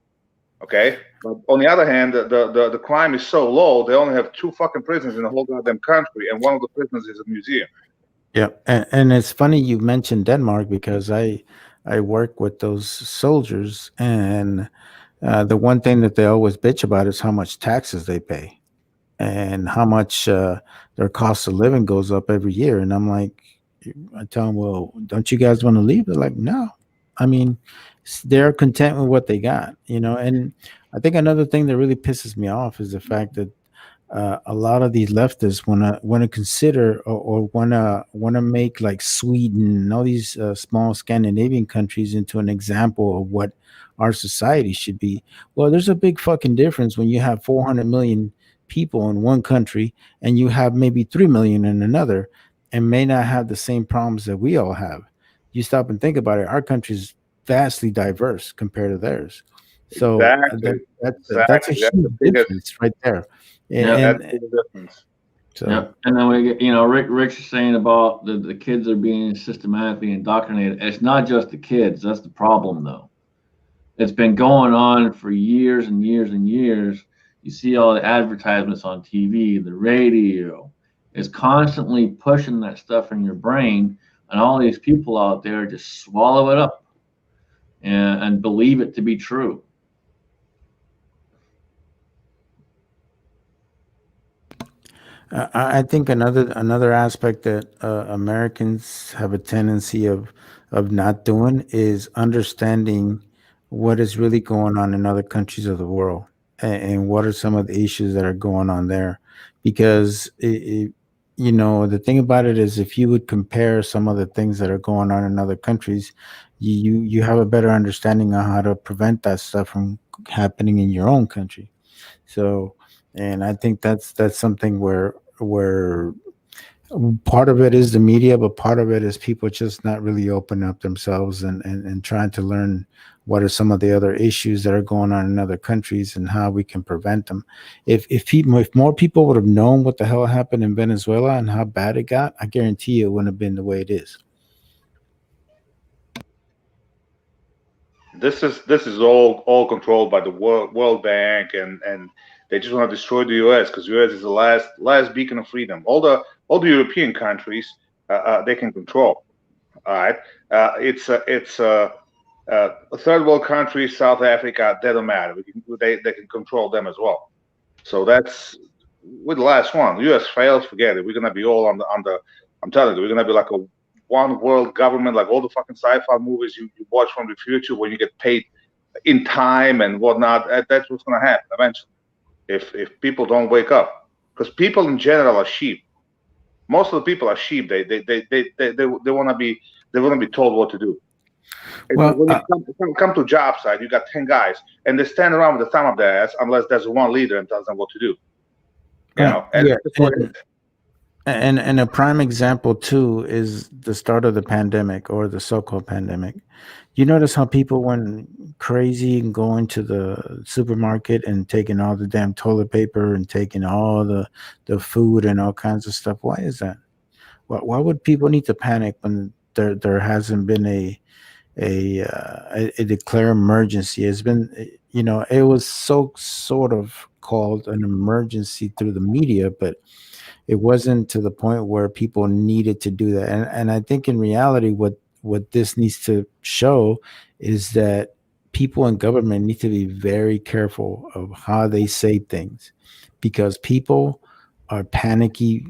[SPEAKER 5] Okay. But on the other hand, the crime is so low. They only have 2 fucking prisons in the whole goddamn country, and one of the prisons is a museum.
[SPEAKER 8] Yeah, and it's funny you mentioned Denmark because I work with those soldiers, and the one thing that they always bitch about is how much taxes they pay and how much their cost of living goes up every year. And I'm like, I tell them, well, don't you guys want to leave? They're like, no. I mean, they're content with what they got, And I think another thing that really pisses me off is the fact that a lot of these leftists want to consider or want to make like Sweden and all these small Scandinavian countries into an example of what our society should be. Well, there's a big fucking difference when you have 400 million people in one country and you have maybe 3 million in another, and may not have the same problems that we all have. You stop and think about it. Our country is vastly diverse compared to theirs. So
[SPEAKER 5] Exactly.
[SPEAKER 8] that's a
[SPEAKER 5] Exactly. That's
[SPEAKER 8] huge
[SPEAKER 5] the biggest.
[SPEAKER 8] difference right there.
[SPEAKER 1] Yeah.
[SPEAKER 8] And
[SPEAKER 5] That's the difference.
[SPEAKER 8] so
[SPEAKER 1] Yeah, and then we get, Rick's saying about the kids are being systematically indoctrinated. It's not just the kids. That's the problem, though. It's been going on for years and years and years. You see all the advertisements on TV, the radio. It's constantly pushing that stuff in your brain, and all these people out there just swallow it up and believe it to be true.
[SPEAKER 8] I think another aspect that Americans have a tendency of not doing is understanding what is really going on in other countries of the world, and what are some of the issues that are going on there. Because the thing about it is, if you would compare some of the things that are going on in other countries, you have a better understanding on how to prevent that stuff from happening in your own country. So, and I think that's something where part of it is the media, but part of it is people just not really opening up themselves and trying to learn what are some of the other issues that are going on in other countries and how we can prevent them. If more people would have known what the hell happened in Venezuela and how bad it got, I guarantee you it wouldn't have been the way it is.
[SPEAKER 5] This is all controlled by the World Bank, and they just want to destroy the U.S. because U.S. is the last beacon of freedom. All the European countries they can control. All right, it's third world countries, South Africa. They don't matter. They can control them as well. So that's with the last one. U.S. fails, forget it. We're gonna be all on the. I'm telling you, we're gonna be like a one world government, like all the fucking sci-fi movies you watch from the future, when you get paid in time and whatnot. That's what's gonna happen eventually if people don't wake up. Because people in general are sheep. Most of the people are sheep. They want to be told what to do.
[SPEAKER 8] Well,
[SPEAKER 5] When you come to job site, you got 10 guys, and they stand around with the thumb up their ass unless there's one leader and tells them what to do. And
[SPEAKER 8] yeah,
[SPEAKER 5] that's what it is.
[SPEAKER 8] and a prime example too is the start of the pandemic, or the so-called pandemic. You notice how people went crazy and going to the supermarket and taking all the damn toilet paper and taking all the food and all kinds of stuff. Why is that? Why would people need to panic when there hasn't been a declare emergency. It's been, it was so sort of called an emergency through the media, but it wasn't to the point where people needed to do that. And I think in reality, what this needs to show is that people in government need to be very careful of how they say things, because people are panicky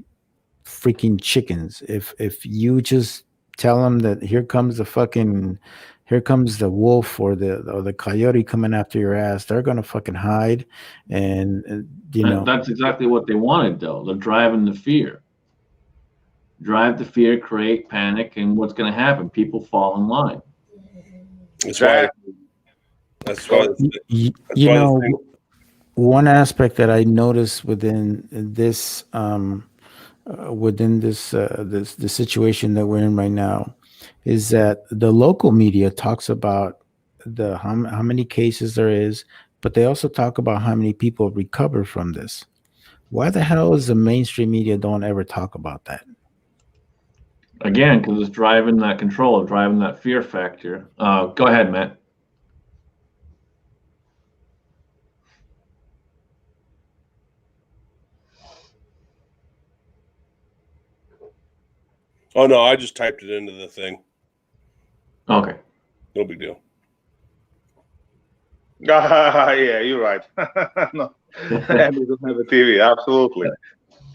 [SPEAKER 8] freaking chickens. If you just tell them that here comes the wolf or the coyote coming after your ass, they're gonna fucking hide, and
[SPEAKER 1] That's exactly what they wanted, though. They're driving the fear. Drive the fear, create panic, and what's going to happen? People fall in line.
[SPEAKER 4] That's why. That's why.
[SPEAKER 8] One aspect that I noticed within this the situation that we're in right now is that the local media talks about how many cases there is, but they also talk about how many people recover from this. Why the hell is the mainstream media don't ever talk about that?
[SPEAKER 1] Again, because it's driving that control, driving that fear factor. Go ahead, Matt.
[SPEAKER 4] Oh no, I just typed it into the thing.
[SPEAKER 1] Okay.
[SPEAKER 4] No big deal.
[SPEAKER 5] Yeah, you're right. No, we don't have a TV. Absolutely.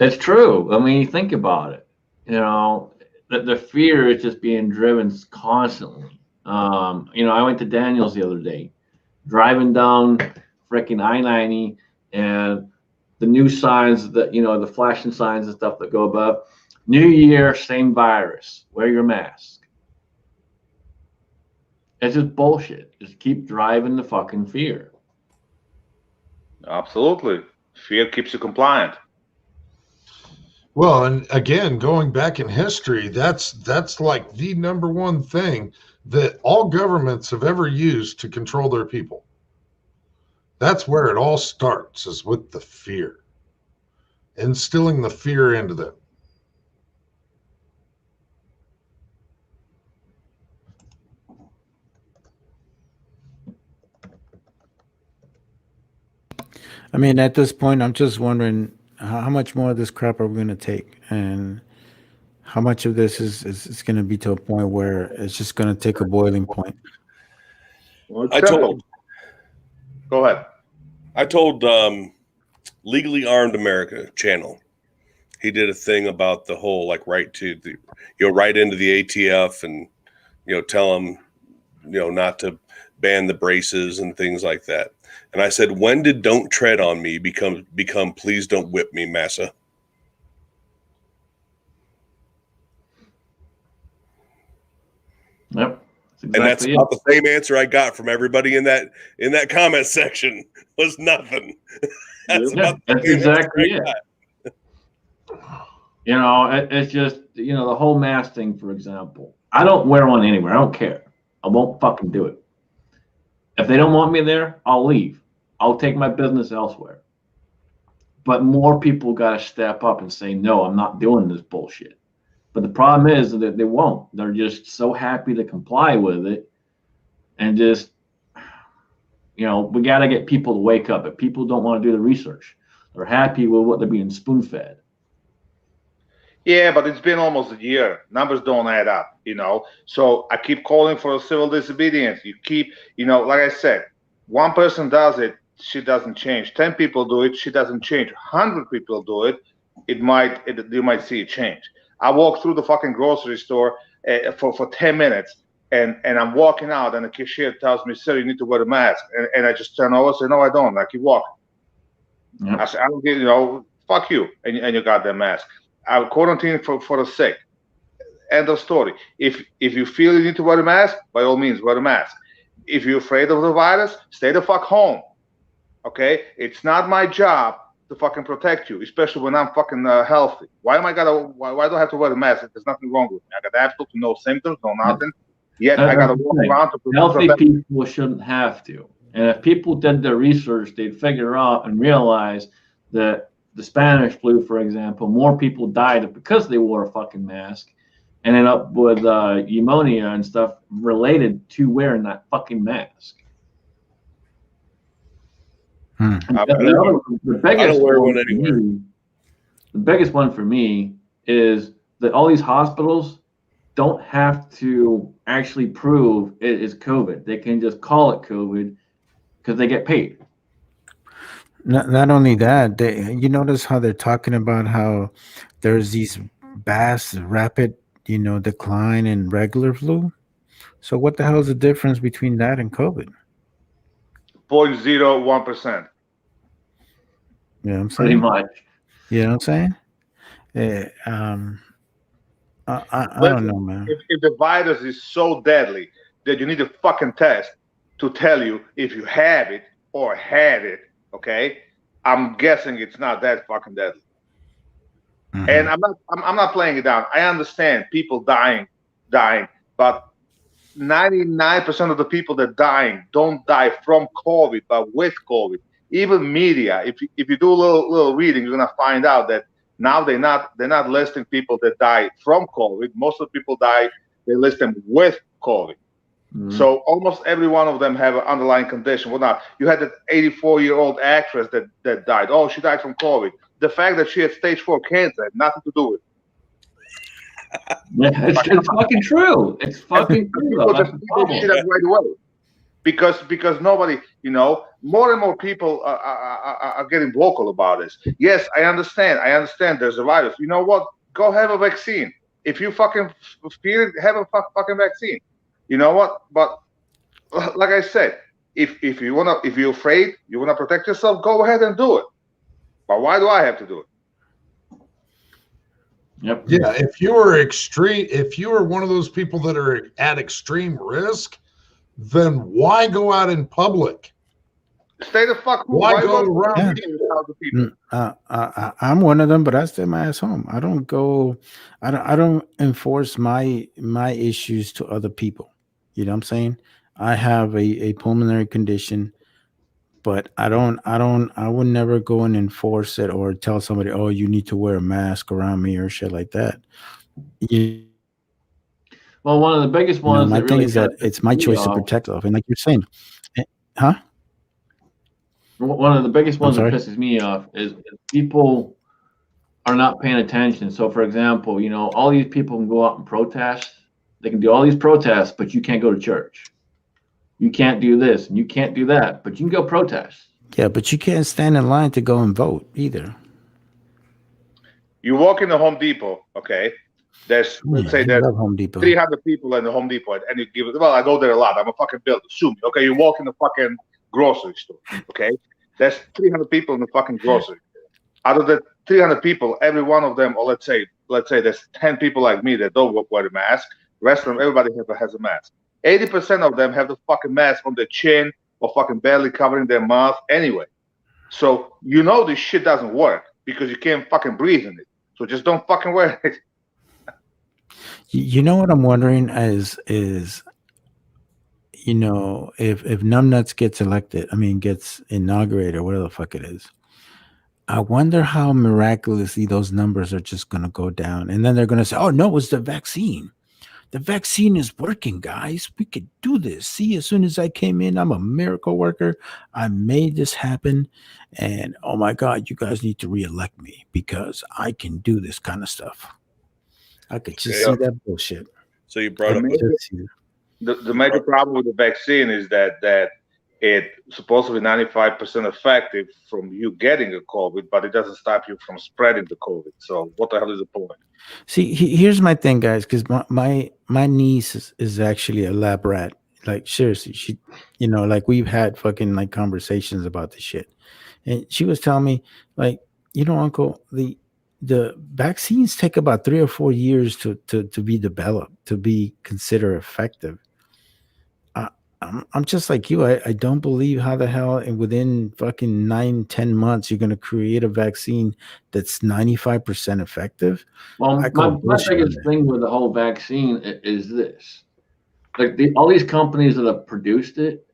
[SPEAKER 1] It's true. I mean, think about it. The fear is just being driven constantly. I went to Daniel's the other day, driving down freaking I-90, and the new signs that, the flashing signs and stuff that go above. New year, same virus. Wear your mask. It's just bullshit. Just keep driving the fucking fear.
[SPEAKER 5] Absolutely. Fear keeps you compliant.
[SPEAKER 2] Well, and again, going back in history, that's like the number one thing that all governments have ever used to control their people. That's where it all starts, is with the fear. Instilling the fear into them.
[SPEAKER 8] I mean, at this point, I'm just wondering how much more of this crap are we going to take, and how much of this is going to be to a point where it's just going to take a boiling point.
[SPEAKER 5] Well, go ahead.
[SPEAKER 4] I told Legally Armed America channel. He did a thing about the whole right to the right into the ATF, and tell them not to ban the braces and things like that. And I said, when did "Don't Tread on Me" become "Please Don't Whip Me," massa?
[SPEAKER 1] Yep.
[SPEAKER 4] And that's about the same answer I got from everybody in that comment section. Was nothing.
[SPEAKER 1] That's exactly it. It's just, the whole mask thing, for example. I don't wear one anywhere. I don't care. I won't fucking do it. If they don't want me there, I'll leave. I'll take my business elsewhere. But more people got to step up and say, no, I'm not doing this bullshit. But the problem is that they won't. They're just so happy to comply with it. And just, we got to get people to wake up. If people don't want to do the research, they're happy with what they're being spoon-fed.
[SPEAKER 5] Yeah, but it's been almost a year. Numbers don't add up, So I keep calling for a civil disobedience. You keep, like I said, one person does it, she doesn't change. 10 people do it, she doesn't change. 100 people do it, you might see a change. I walk through the fucking grocery store for 10 minutes, and I'm walking out, and the cashier tells me, "Sir, you need to wear a mask." And I just turn over and say, "No, I don't." I keep walking. Yep. I say, "I don't get, fuck you," and you got that mask. I would quarantine for the sick. End of story. If you feel you need to wear a mask, by all means, wear a mask. If you're afraid of the virus, stay the fuck home. Okay? It's not my job to fucking protect you, especially when I'm fucking healthy. Why do I have to wear a mask if there's nothing wrong with me? I got absolutely no symptoms, no nothing. Yet I got to walk around to
[SPEAKER 1] healthy people shouldn't have to. And if people did their research, they'd figure out and realize that the Spanish flu, for example, more people died because they wore a fucking mask. ended up with pneumonia and stuff related to wearing that fucking mask.
[SPEAKER 4] I
[SPEAKER 1] The biggest
[SPEAKER 4] don't wear
[SPEAKER 1] one
[SPEAKER 4] one
[SPEAKER 1] for
[SPEAKER 4] anywhere.
[SPEAKER 1] me, the biggest one for me is that all these hospitals don't have to actually prove it is COVID. They can just call it COVID because they get paid.
[SPEAKER 8] Not only that, you notice how they're talking about how there's these vast, rapid, decline in regular flu. So what the hell is the difference between that and COVID?
[SPEAKER 5] 0.01%.
[SPEAKER 8] You know what I'm
[SPEAKER 1] Pretty
[SPEAKER 8] saying?
[SPEAKER 1] much.
[SPEAKER 8] You know what I'm saying? I don't know, man.
[SPEAKER 5] If the virus is so deadly that you need a fucking test to tell you if you have it or had it, okay, I'm guessing it's not that fucking deadly.
[SPEAKER 8] Mm-hmm.
[SPEAKER 5] And I'm not playing it down. I understand people dying, but 99% of the people that dying don't die from COVID, but with COVID. Even media, if you do a little reading, you're gonna find out that now they're not listing people that die from COVID. Most of the people die, they list them with COVID.
[SPEAKER 1] Mhm.
[SPEAKER 5] So almost every one of them have an underlying condition. Well, now you had that 84-year-old actress that died. Oh, she died from COVID. The fact that she had stage 4 cancer had nothing to do with it.
[SPEAKER 1] Yeah, it's fucking true. It's fucking true.
[SPEAKER 5] People
[SPEAKER 1] That's
[SPEAKER 5] just
[SPEAKER 1] the
[SPEAKER 5] did
[SPEAKER 1] problem.
[SPEAKER 5] shit up right away. Because nobody, more and more people are getting vocal about this. Yes, I understand there's a virus. You know what? Go have a vaccine. If you fucking fear it, have a fucking vaccine. You know what? But like I said, if you're afraid, you wanna protect yourself, go ahead and do it. But why do I have to do it?
[SPEAKER 1] Yep.
[SPEAKER 2] Yeah, if you are one of those people that are at extreme risk, then why go out in public?
[SPEAKER 5] Stay the fuck home.
[SPEAKER 2] Why go around
[SPEAKER 5] people?
[SPEAKER 8] I'm one of them, but I stay my ass home. I don't go. I don't enforce my issues to other people. You know what I'm saying? I have a pulmonary condition, but I would never go and enforce it or tell somebody, oh, you need to wear a mask around me or shit like that.
[SPEAKER 1] Well, one of the biggest ones.
[SPEAKER 8] My
[SPEAKER 1] that
[SPEAKER 8] thing
[SPEAKER 1] really
[SPEAKER 8] is that it's my choice to protect myself, and like you're saying, huh?
[SPEAKER 1] One of the biggest ones that
[SPEAKER 8] sorry?
[SPEAKER 1] pisses me off is people are not paying attention. So, for example, all these people can go out and protest. They can do all these protests, but you can't go to church. You can't do this and you can't do that, but you can go protest.
[SPEAKER 8] Yeah, but you can't stand in line to go and vote either.
[SPEAKER 5] You walk in the Home Depot, okay? There's let's say there's
[SPEAKER 8] Home Depot.
[SPEAKER 5] 300 people in the Home Depot, and you give it. Well, I go there a lot. I'm a fucking builder. Sue me, okay? You walk in the fucking grocery store, okay? There's 300 people in the fucking grocery store. Out of the 300 people, every one of them, or let's say there's 10 people like me that don't wear a mask. The rest of them, everybody has a mask. 80% of them have the fucking mask on their chin or fucking barely covering their mouth anyway. So this shit doesn't work because you can't fucking breathe in it. So just don't fucking wear it.
[SPEAKER 8] You know what I'm wondering is if Numbnuts gets inaugurated or whatever the fuck it is, I wonder how miraculously those numbers are just going to go down. And then they're going to say, oh, no, it's the vaccine. The vaccine is working, guys. We could do this. See, as soon as I came in, I'm a miracle worker. I made this happen. And, oh, my God, you guys need to reelect me because I can do this kind of stuff. I could just see that bullshit.
[SPEAKER 4] So you brought up
[SPEAKER 5] the major problem with the vaccine is that it's supposed to be 95% effective from you getting a COVID, but it doesn't stop you from spreading the COVID. So what the hell is the point?
[SPEAKER 8] See, here's my thing, guys, because my niece is actually a lab rat. Like, seriously, she, like we've had fucking like conversations about this shit. And she was telling me, like, Uncle, the vaccines take about 3 or 4 years to be developed, to be considered effective. I'm just like you. I don't believe how the hell within fucking 9-10 months you're going to create a vaccine that's 95% effective.
[SPEAKER 1] Well, my biggest thing with the whole vaccine is this: like all these companies that have produced it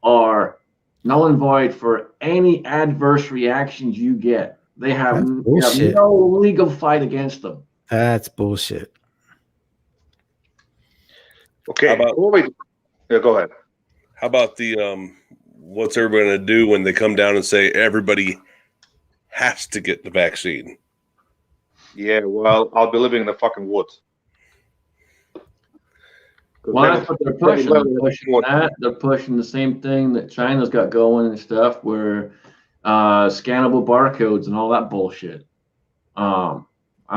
[SPEAKER 1] are null and void for any adverse reactions you get. They have no legal fight against them.
[SPEAKER 8] That's bullshit.
[SPEAKER 5] Okay.
[SPEAKER 4] How about-
[SPEAKER 5] Yeah, go ahead.
[SPEAKER 4] How about the what's everybody going to do when they come down and say everybody has to get the vaccine?
[SPEAKER 5] Yeah, well, I'll be living in the fucking woods.
[SPEAKER 1] Well, that's what they're pushing. They're pushing the same thing that China's got going and stuff, where scannable barcodes and all that bullshit. I'm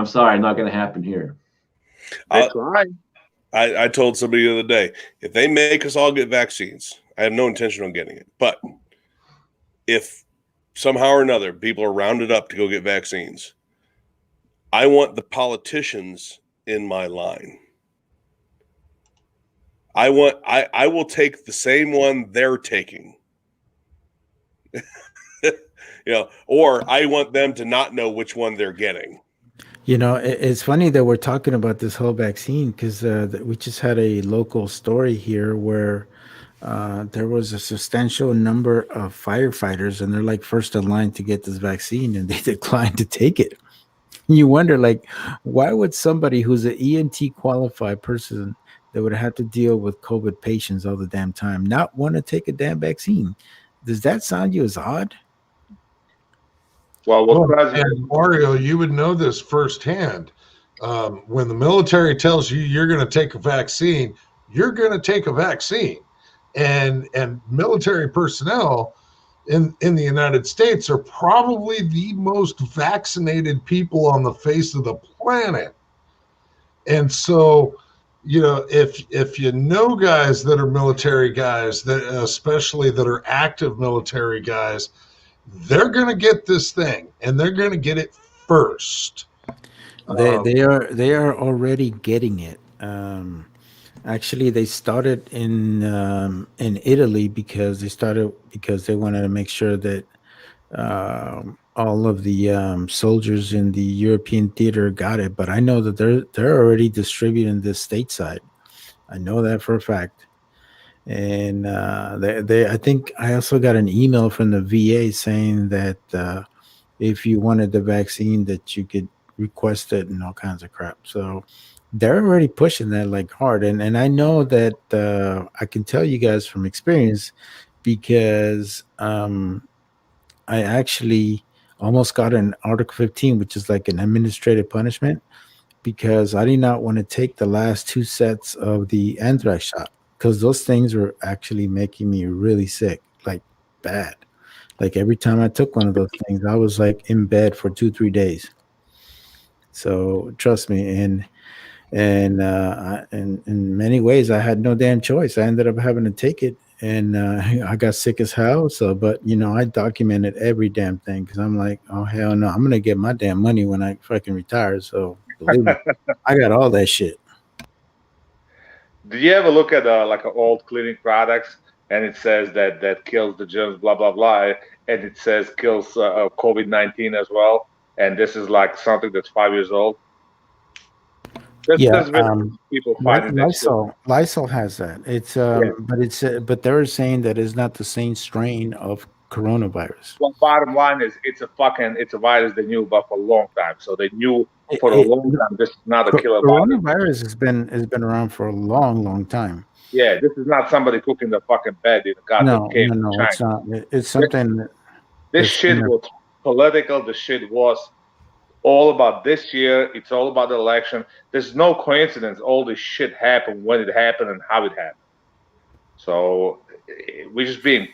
[SPEAKER 1] sorry, not going to happen here.
[SPEAKER 5] That's right.
[SPEAKER 4] I told somebody the other day, if they make us all get vaccines, I have no intention on getting it. But if somehow or another people are rounded up to go get vaccines, I want the politicians in my line. I will take the same one they're taking. Or I want them to not know which one they're getting.
[SPEAKER 8] It's funny that we're talking about this whole vaccine because we just had a local story here where there was a substantial number of firefighters and they're like first in line to get this vaccine and they declined to take it. You wonder, like, why would somebody who's an ENT qualified person that would have to deal with COVID patients all the damn time not want to take a damn vaccine? Does that sound you as odd?
[SPEAKER 5] Well,
[SPEAKER 2] and Mario, you would know this firsthand. When the military tells you you're going to take a vaccine, you're going to take a vaccine. And military personnel in the United States are probably the most vaccinated people on the face of the planet. And so, if you know guys that are military guys, that especially that are active military guys, they're going to get this thing and they're going to get it first.
[SPEAKER 8] They are already getting it. Actually, they started in Italy because they wanted to make sure that all of the soldiers in the European theater got it. But I know that they're already distributing this stateside. I know that for a fact. And I think I also got an email from the VA saying that if you wanted the vaccine, that you could request it and all kinds of crap. So they're already pushing that like hard. And I know that I can tell you guys from experience because I actually almost got an Article 15, which is like an administrative punishment, because I did not want to take the last 2 sets of the anthrax shot because those things were actually making me really sick, like bad. Like every time I took one of those things, I was like in bed for 2-3 days. So trust me, and in many ways, I had no damn choice. I ended up having to take it, and I got sick as hell. So, but I documented every damn thing because I'm like, oh hell no, I'm gonna get my damn money when I fucking retire. So believe me, I got all that shit.
[SPEAKER 5] Did you ever look at like old cleaning products and it says that kills the germs, blah blah blah, and it says kills COVID-19 as well, and this is like something that's 5 years old? There's people fighting
[SPEAKER 8] Lysol has that. It's but they're saying that it's not the same strain of coronavirus.
[SPEAKER 5] Well, bottom line is it's a virus they knew about for a long time. So they knew for a long time this is not a killer virus.
[SPEAKER 8] Coronavirus has been around for a long time.
[SPEAKER 5] Yeah, this is not somebody cooking the fucking bed in a goddamn cave.
[SPEAKER 8] No, it's not. It's something.
[SPEAKER 5] This shit was political. The shit was all about this year. It's all about the election. There's no coincidence. All this shit happened when it happened and how it happened. So we're just being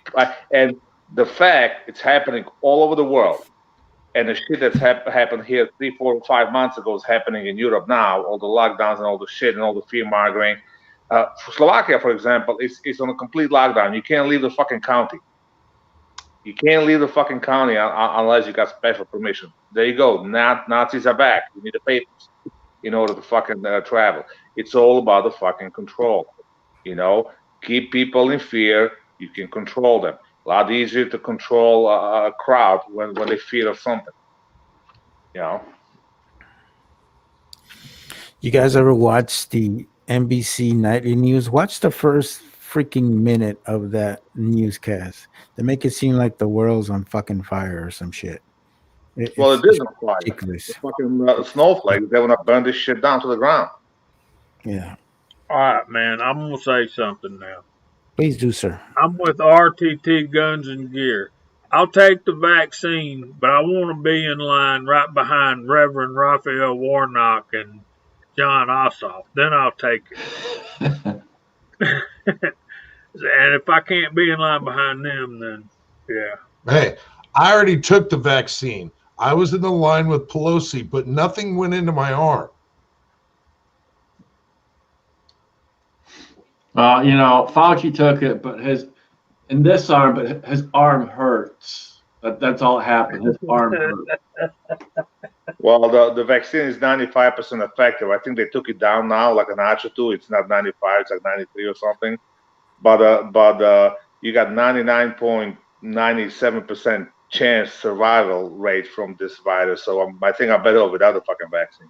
[SPEAKER 5] and the fact it's happening all over the world, and the shit that's happened here 3, 4, 5 months ago is happening in Europe now. All the lockdowns and all the shit and all the fear mongering. Slovakia, for example, is on a complete lockdown. You can't leave the fucking county. You can't leave the fucking county unless you got special permission. There you go. Nazis are back. You need the papers in order to fucking travel. It's all about the fucking control. Keep people in fear. You can control them. A lot easier to control a crowd when they fear of something.
[SPEAKER 8] You guys ever watch the NBC nightly news? Watch the first freaking minute of that newscast. They make it seem like the world's on fucking fire or some shit.
[SPEAKER 5] It is on fire. The fucking snowflakes, they want to burn this shit down to the ground.
[SPEAKER 8] Yeah.
[SPEAKER 6] All right, man. I'm gonna say something now.
[SPEAKER 8] Please do, sir.
[SPEAKER 6] I'm with RTT Guns and Gear. I'll take the vaccine, but I want to be in line right behind Reverend Raphael Warnock and John Ossoff. Then I'll take it. And if I can't be in line behind them, then yeah.
[SPEAKER 2] Hey, I already took the vaccine. I was in the line with Pelosi, but nothing went into my arm.
[SPEAKER 1] Fauci took it, but his arm hurts. That's all that happened. His arm hurt.
[SPEAKER 5] Well, the vaccine is 95% effective. I think they took it down now, like a notch or two. It's not 95, it's like 93 or something. But you got 99.97% chance survival rate from this virus. So I think I'm better off without the fucking vaccine.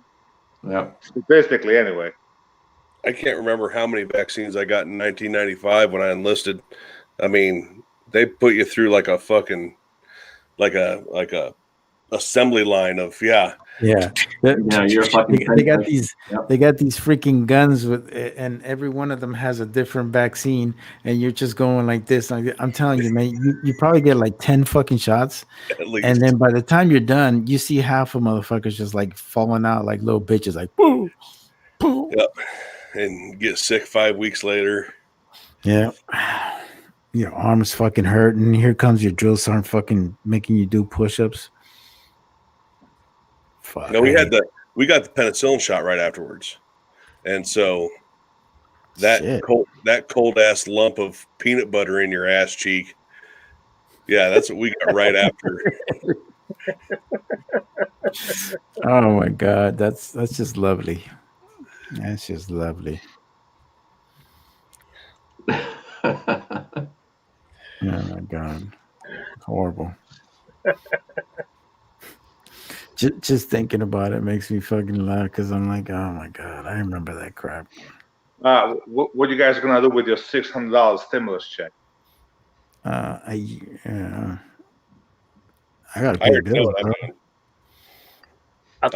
[SPEAKER 1] Yeah.
[SPEAKER 5] Statistically, anyway.
[SPEAKER 4] I can't remember how many vaccines I got in 1995 when I enlisted. I mean, they put you through like a fucking, like a assembly line of
[SPEAKER 8] Yeah,
[SPEAKER 1] you're fucking.
[SPEAKER 8] They got these. Yep. They got these freaking guns with, and every one of them has a different vaccine, and you're just going like this. I'm telling you, man, you probably get like 10 fucking shots, and then by the time you're done, you see half of motherfuckers just like falling out like little bitches, like boo, boo.
[SPEAKER 4] Yep, and get sick 5 weeks later.
[SPEAKER 8] Yeah. Your arm's fucking hurting. Here comes your drill sergeant fucking making you do push-ups. Fuck.
[SPEAKER 4] No, we got the penicillin shot right afterwards, and so that cold ass lump of peanut butter in your ass cheek. Yeah, that's what we got right after.
[SPEAKER 8] Oh my God, that's just lovely. That's just lovely. Oh my God, horrible. Just thinking about it makes me fucking laugh because I'm like, oh my God, I remember that crap.
[SPEAKER 5] What you guys gonna do with your $600 stimulus check?
[SPEAKER 8] I gotta pay the bill.
[SPEAKER 6] I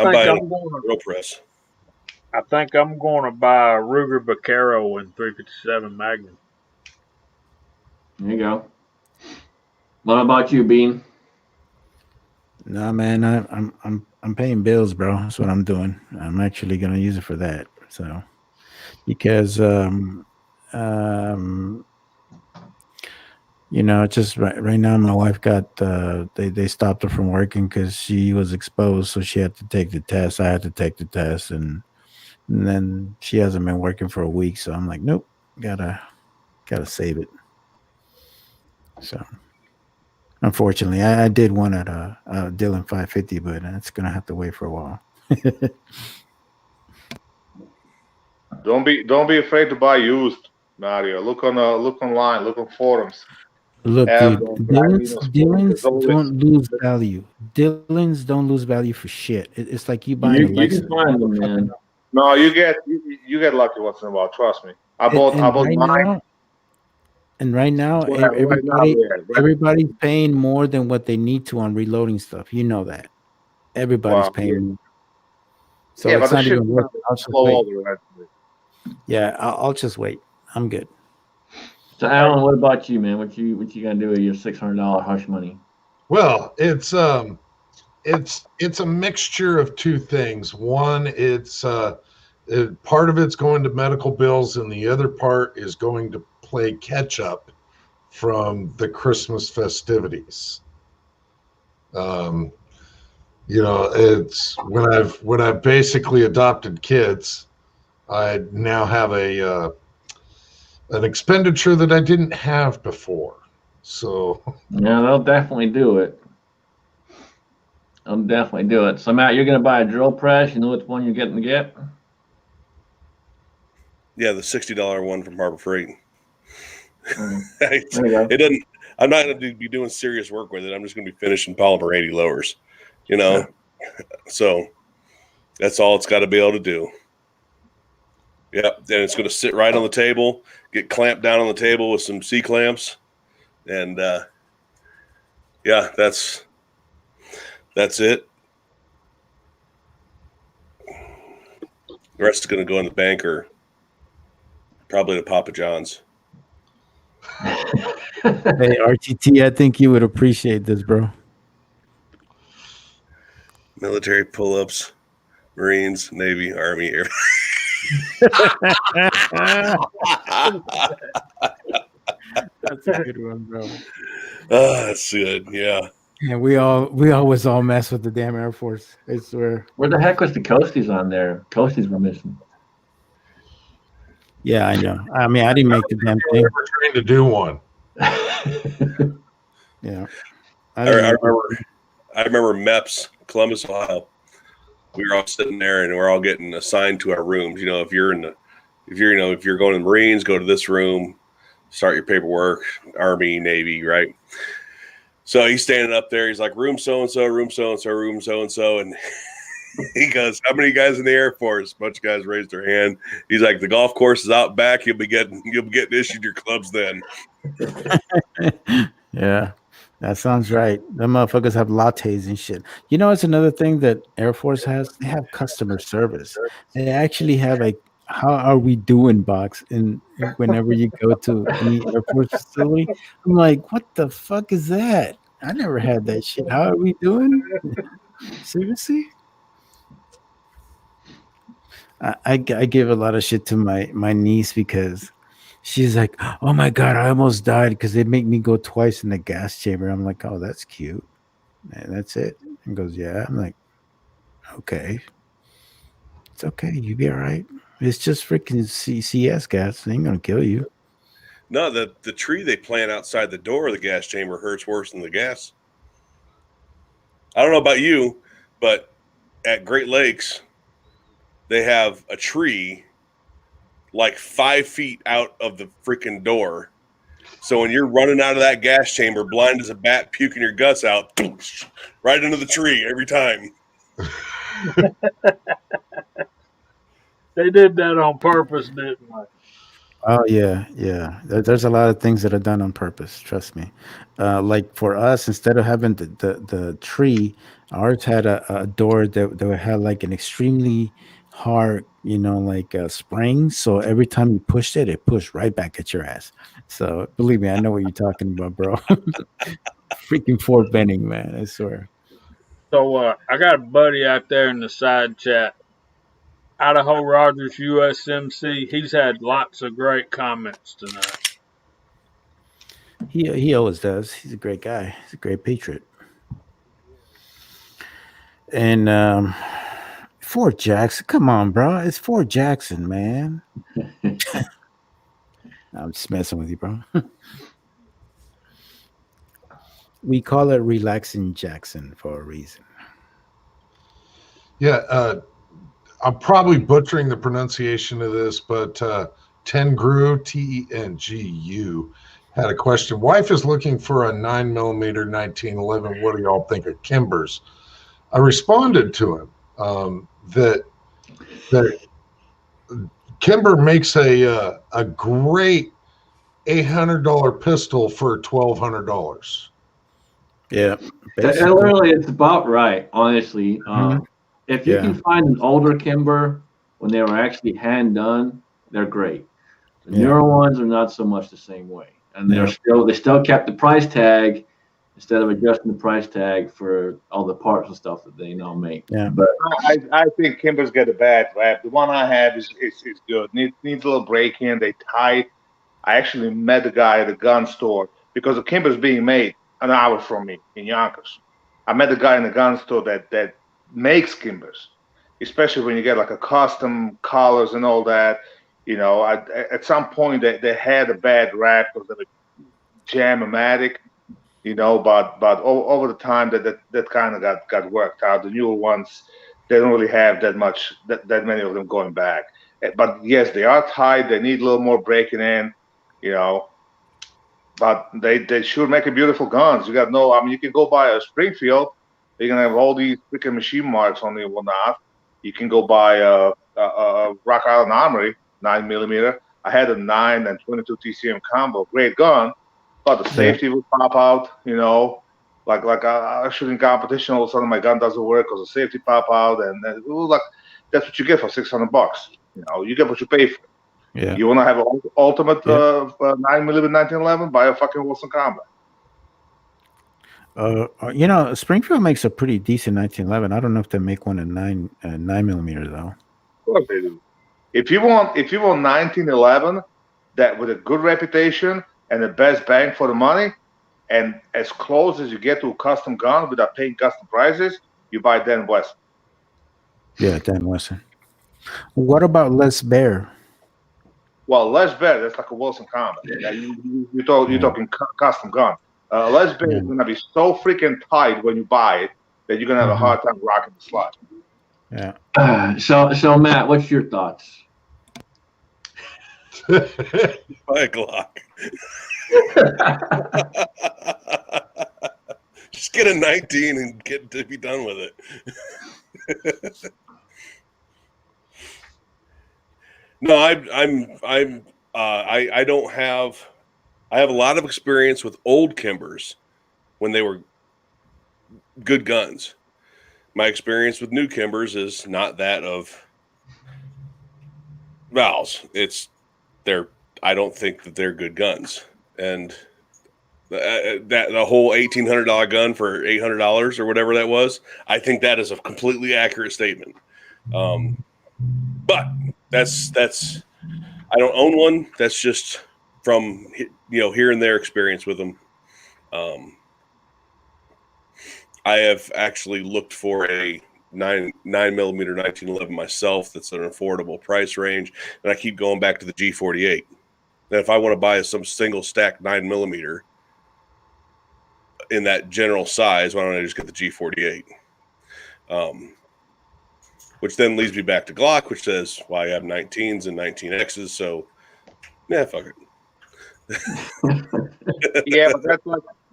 [SPEAKER 6] think I'm going to buy a Ruger Vaquero and 357 Magnum.
[SPEAKER 1] There you go. What about you, Bean?
[SPEAKER 8] No, man, I'm paying bills, bro. That's what I'm doing. I'm actually gonna use it for that. So, because just right now, my wife got they stopped her from working because she was exposed, so she had to take the test. I had to take the test, and then she hasn't been working for a week. So I'm like, nope, gotta save it. So. Unfortunately, I did one at a Dylan 550, but it's gonna have to wait for a while.
[SPEAKER 5] Don't be afraid to buy used, Mario. Look online, look on forums.
[SPEAKER 8] Look, dude, Dylans don't lose value. Dylans don't lose value for shit. It's like you buying a Lexus.
[SPEAKER 1] You can find them, man.
[SPEAKER 5] No, you get lucky once in a while. Trust me. I bought mine.
[SPEAKER 8] And right now, everybody's paying more than what they need to on reloading stuff. You know that. Everybody's paying. So it's not even worth it. I'll just wait. Yeah, I'll just wait. I'm good.
[SPEAKER 1] So, Alan, what about you, man? What you gonna do with your $600 hush money?
[SPEAKER 2] Well, it's a mixture of two things. One, part of it's going to medical bills, and the other part is going to play catch up from the Christmas festivities. It's when I've basically adopted kids, I now have an expenditure that I didn't have before. So
[SPEAKER 1] yeah, they'll definitely do it. So, Matt, you're gonna buy a drill press. You know which one you're getting to get?
[SPEAKER 4] Yeah, the $60 one from Harbor Freight.
[SPEAKER 1] It doesn't.
[SPEAKER 4] I'm not going to be doing serious work with it. I'm just going to be finishing polymer 80 lowers, Yeah. So that's all it's got to be able to do. Yep. And it's going to sit right on the table, get clamped down on the table with some C clamps, and yeah, that's it. The rest is going to go in the bank or Probably to Papa John's.
[SPEAKER 8] Hey, RTT, I think you would appreciate this, bro.
[SPEAKER 4] Military pull-ups, Marines, Navy, Army, Air.
[SPEAKER 8] That's a good one, bro.
[SPEAKER 4] That's good. Yeah.
[SPEAKER 8] And we always all mess with the damn Air Force. I swear.
[SPEAKER 1] Where the heck was the Coasties on there? Coasties were missing.
[SPEAKER 8] Yeah, I know. I mean, I didn't make the damn
[SPEAKER 2] I
[SPEAKER 8] thing.
[SPEAKER 2] never trained to do one.
[SPEAKER 8] Yeah.
[SPEAKER 4] I remember MEPS, Columbus, Ohio. We were all sitting there and we're all getting assigned to our rooms. You know, if you're going to the Marines, go to this room, start your paperwork, Army, Navy, right? So he's standing up there. He's like, room so-and-so, room so-and-so, room so-and-so. And he goes, how many guys in the Air Force? A bunch of guys raised their hand. He's like, the golf course is out back. You'll be getting issued your clubs then.
[SPEAKER 8] Yeah, that sounds right. Them motherfuckers have lattes and shit. You know, it's another thing that Air Force has. They have customer service. They actually have a "How are we doing?" box, and whenever you go to any Air Force facility, I'm like, what the fuck is that? I never had that shit. How are we doing? Seriously? I give a lot of shit to my niece because she's like, oh my God, I almost died because they make me go twice in the gas chamber. I'm like, oh, that's cute. And that's it. And goes, yeah. I'm like, okay. It's okay. You be all right. It's just freaking CS gas. It ain't going to kill you.
[SPEAKER 4] No, the tree they plant outside the door of the gas chamber hurts worse than the gas. I don't know about you, but at Great Lakes, they have a tree like 5 feet out of the freaking door. So when you're running out of that gas chamber, blind as a bat, puking your guts out, right into the tree every time.
[SPEAKER 6] They did that on purpose, didn't they?
[SPEAKER 8] Oh yeah, yeah. There's a lot of things that are done on purpose. Trust me. Like for us, instead of having the tree, ours had a door that had like an extremely hard, like a spring. So every time you pushed it, it pushed right back at your ass. So believe me, I know what you're talking about, bro. Freaking Fort Benning, man. I swear.
[SPEAKER 6] So I got a buddy out there in the side chat, Idaho Rogers USMC. He's had lots of great comments tonight.
[SPEAKER 8] He always does. He's a great guy. He's a great patriot. And Fort Jackson, come on, bro. It's Fort Jackson, man. I'm just messing with you, bro. We call it Relaxing Jackson for a reason.
[SPEAKER 2] Yeah, I'm probably butchering the pronunciation of this, but Tengu, Tengu, had a question. Wife is looking for a 9mm 1911. What do y'all think of Kimber's? I responded to him that Kimber makes a great $800 pistol for $1,200.
[SPEAKER 8] Yeah,
[SPEAKER 1] And literally, it's about right, honestly. If you can find an older Kimber when they were actually hand done, they're great. The newer ones are not so much the same way, and they still kept the price tag instead of adjusting the price tag for all the parts and stuff that they now make.
[SPEAKER 8] Yeah,
[SPEAKER 1] but
[SPEAKER 5] I think Kimber's get a bad rap. The one I have is good. Needs a little break in. They tight. I actually met the guy at the gun store because the Kimber's being made an hour from me in Yonkers. I met the guy in the gun store that makes Kimbers, especially when you get like a custom collars and all that. At some point they had a bad rap because of the Jam-O-Matic, but over the time that kind of got worked out. The newer ones, they don't really have that many of them going back. But yes, they are tight. They need a little more breaking in, but they sure make a beautiful guns. You can go buy a Springfield. You're gonna have all these freaking machine marks on it and whatnot. You can go buy a Rock Island Armory 9mm. I had a 9 and 22 TCM combo, great gun, but the safety would pop out. Like a shooting competition. All of a sudden, my gun doesn't work because the safety pop out, and it was like that's what you get for $600. You get what you pay for.
[SPEAKER 8] Yeah.
[SPEAKER 5] You want to have an ultimate 9mm 1911? Buy a fucking Wilson Combat.
[SPEAKER 8] Springfield makes a pretty decent 1911. I don't know if they make one at 9mm though.
[SPEAKER 5] Of course they do. If you want 1911 that with a good reputation and the best bang for the money, and as close as you get to a custom gun without paying custom prices, you buy Dan Wesson.
[SPEAKER 8] Yeah, Dan Wesson. What about Les Bear?
[SPEAKER 5] Well, Les Bear, that's like a Wilson Combat. You're talking custom gun. Les Bear is going to be so freaking tight when you buy it that you're going to have a hard time rocking the slot.
[SPEAKER 8] Yeah.
[SPEAKER 1] So Matt, what's your thoughts?
[SPEAKER 4] Buy a Glock. Just get a 19 and get to be done with it. No, I don't have. I have a lot of experience with old Kimbers when they were good guns. My experience with new Kimbers is not that of Val's. I don't think that they're good guns, and the whole $1,800 gun for $800 or whatever that was, I think that is a completely accurate statement. But that's I don't own one. That's just from hearing their experience with them. I have actually looked for a 9mm 1911 myself. That's an affordable price range, and I keep going back to the G48. And if I want to buy some single stack 9mm in that general size, why don't I just get the G48? Which then leads me back to Glock, which says, well, I have 19s and 19Xs, so yeah, fuck it.
[SPEAKER 5] Yeah, but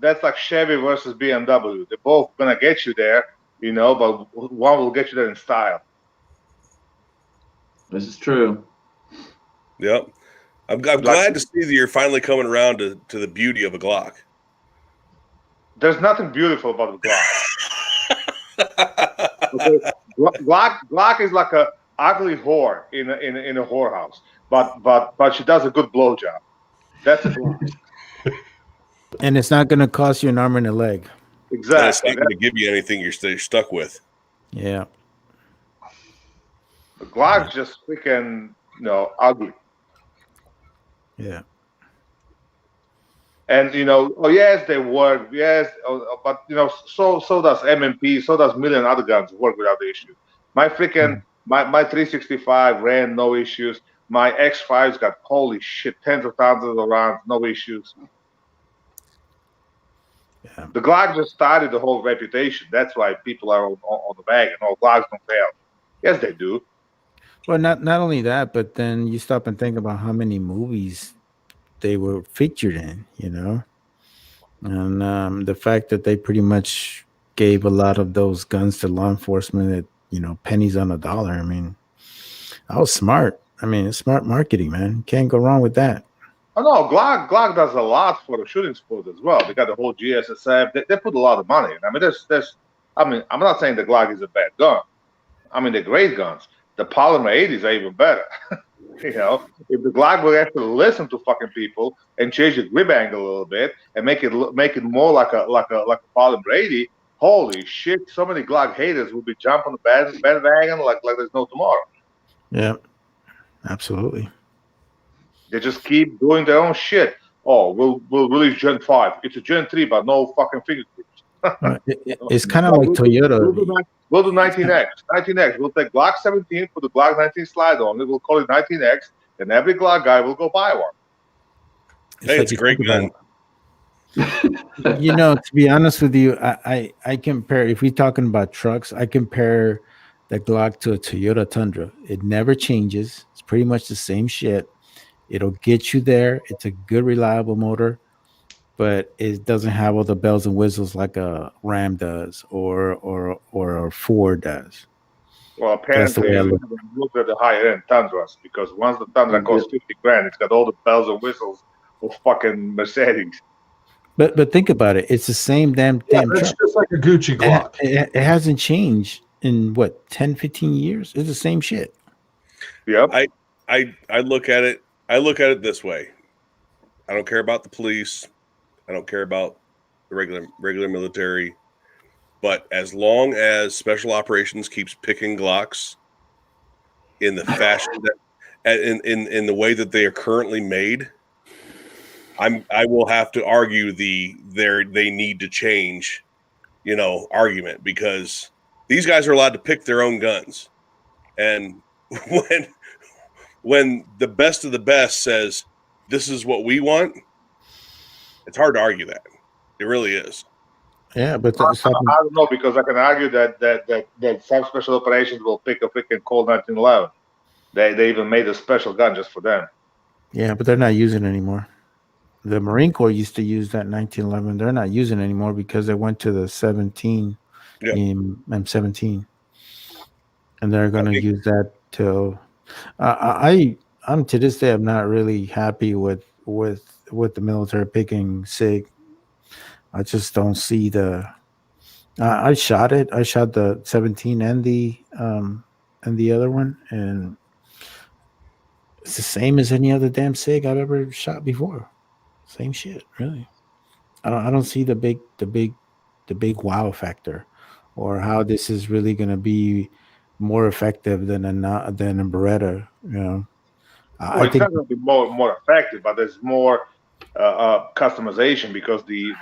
[SPEAKER 5] that's like Chevy versus BMW. They're both gonna get you there, but one will get you there in style.
[SPEAKER 1] This is true.
[SPEAKER 4] Yep. I'm glad to see that you're finally coming around to the beauty of a Glock.
[SPEAKER 5] There's nothing beautiful about a Glock. Okay? Glock is like a ugly whore in a whorehouse, but she does a good blowjob. That's a Glock.
[SPEAKER 8] And it's not going to cost you an arm and a leg.
[SPEAKER 5] Exactly.
[SPEAKER 4] It's not going to give you anything you're stuck with.
[SPEAKER 8] Yeah.
[SPEAKER 5] The Glock's just freaking ugly.
[SPEAKER 8] Yeah.
[SPEAKER 5] And yes, they work. Yes, but so does MMP. So does a million other guns work without the issue. My freaking my 365 ran no issues. My X5's got holy shit, tens of thousands of rounds, no issues.
[SPEAKER 8] Yeah.
[SPEAKER 5] The Glock just started the whole reputation. That's why people are on the wagon. Oh, Glocks don't fail. Yes, they do.
[SPEAKER 8] Well, not only that, but then you stop and think about how many movies they were featured in, and the fact that they pretty much gave a lot of those guns to law enforcement at pennies on a dollar. I mean, that was smart. I mean, it's smart marketing, man. Can't go wrong with that.
[SPEAKER 5] Oh no, Glock does a lot for the shooting sport as well. They got the whole GSSF. They put a lot of money in. I mean, I'm not saying the Glock is a bad gun. I mean, they're great guns. The Polymer 80s are even better. If the Glock will actually listen to fucking people and change the grip angle a little bit and make it more like a Polymer 80, holy shit! So many Glock haters will be jumping the bandwagon like there's no tomorrow.
[SPEAKER 8] Yeah, absolutely.
[SPEAKER 5] They just keep doing their own shit. Oh, we'll release Gen 5. It's a Gen 3, but no fucking fingerprints.
[SPEAKER 8] It's kind of like Toyota.
[SPEAKER 5] We'll do 19X. 19X. We'll take Glock 17, put the Glock 19 slide on it. We'll call it 19X, and every Glock guy will go buy one.
[SPEAKER 4] It's a great gun.
[SPEAKER 8] To be honest with you, I compare, if we're talking about trucks, I compare the Glock to a Toyota Tundra. It never changes. It's pretty much the same shit. It'll get you there. It's a good, reliable motor, but it doesn't have all the bells and whistles like a Ram does or a Ford does.
[SPEAKER 5] Well, apparently, we haven't looked at the higher end Tundras, because once the Tundra costs $50,000, it's got all the bells and whistles of fucking Mercedes.
[SPEAKER 8] But think about it. It's the same damn
[SPEAKER 2] It's
[SPEAKER 8] truck.
[SPEAKER 2] just like a Gucci Glock.
[SPEAKER 8] It hasn't changed in 10, 15 years. It's the same shit.
[SPEAKER 5] Yep.
[SPEAKER 4] I look at it I look at it this way. I don't care about the police. I don't care about the regular military. But as long as special operations keeps picking Glocks in the fashion that in the way that they are currently made, I will have to argue they need to change, argument, because these guys are allowed to pick their own guns. And when the best of the best says this is what we want, it's hard to argue that. It really is.
[SPEAKER 8] Yeah, but
[SPEAKER 5] I don't know, because I can argue that some special operations will pick a freaking Colt 1911. They even made a special gun just for them.
[SPEAKER 8] yeah, but they're not using it anymore. The Marine Corps used to use that 1911. They're not using it anymore because they went to the 17 in M17, and they're going to use that till. I'm to this day, I'm not really happy with the military picking SIG. I just don't see the. I shot it. I shot the 17 and the other one, and it's the same as any other damn SIG I've ever shot before. Same shit, really. I don't see the big wow factor, or how this is really going to be more effective than a Beretta.
[SPEAKER 5] Well, it's not going to be more effective, but there's more customization, because the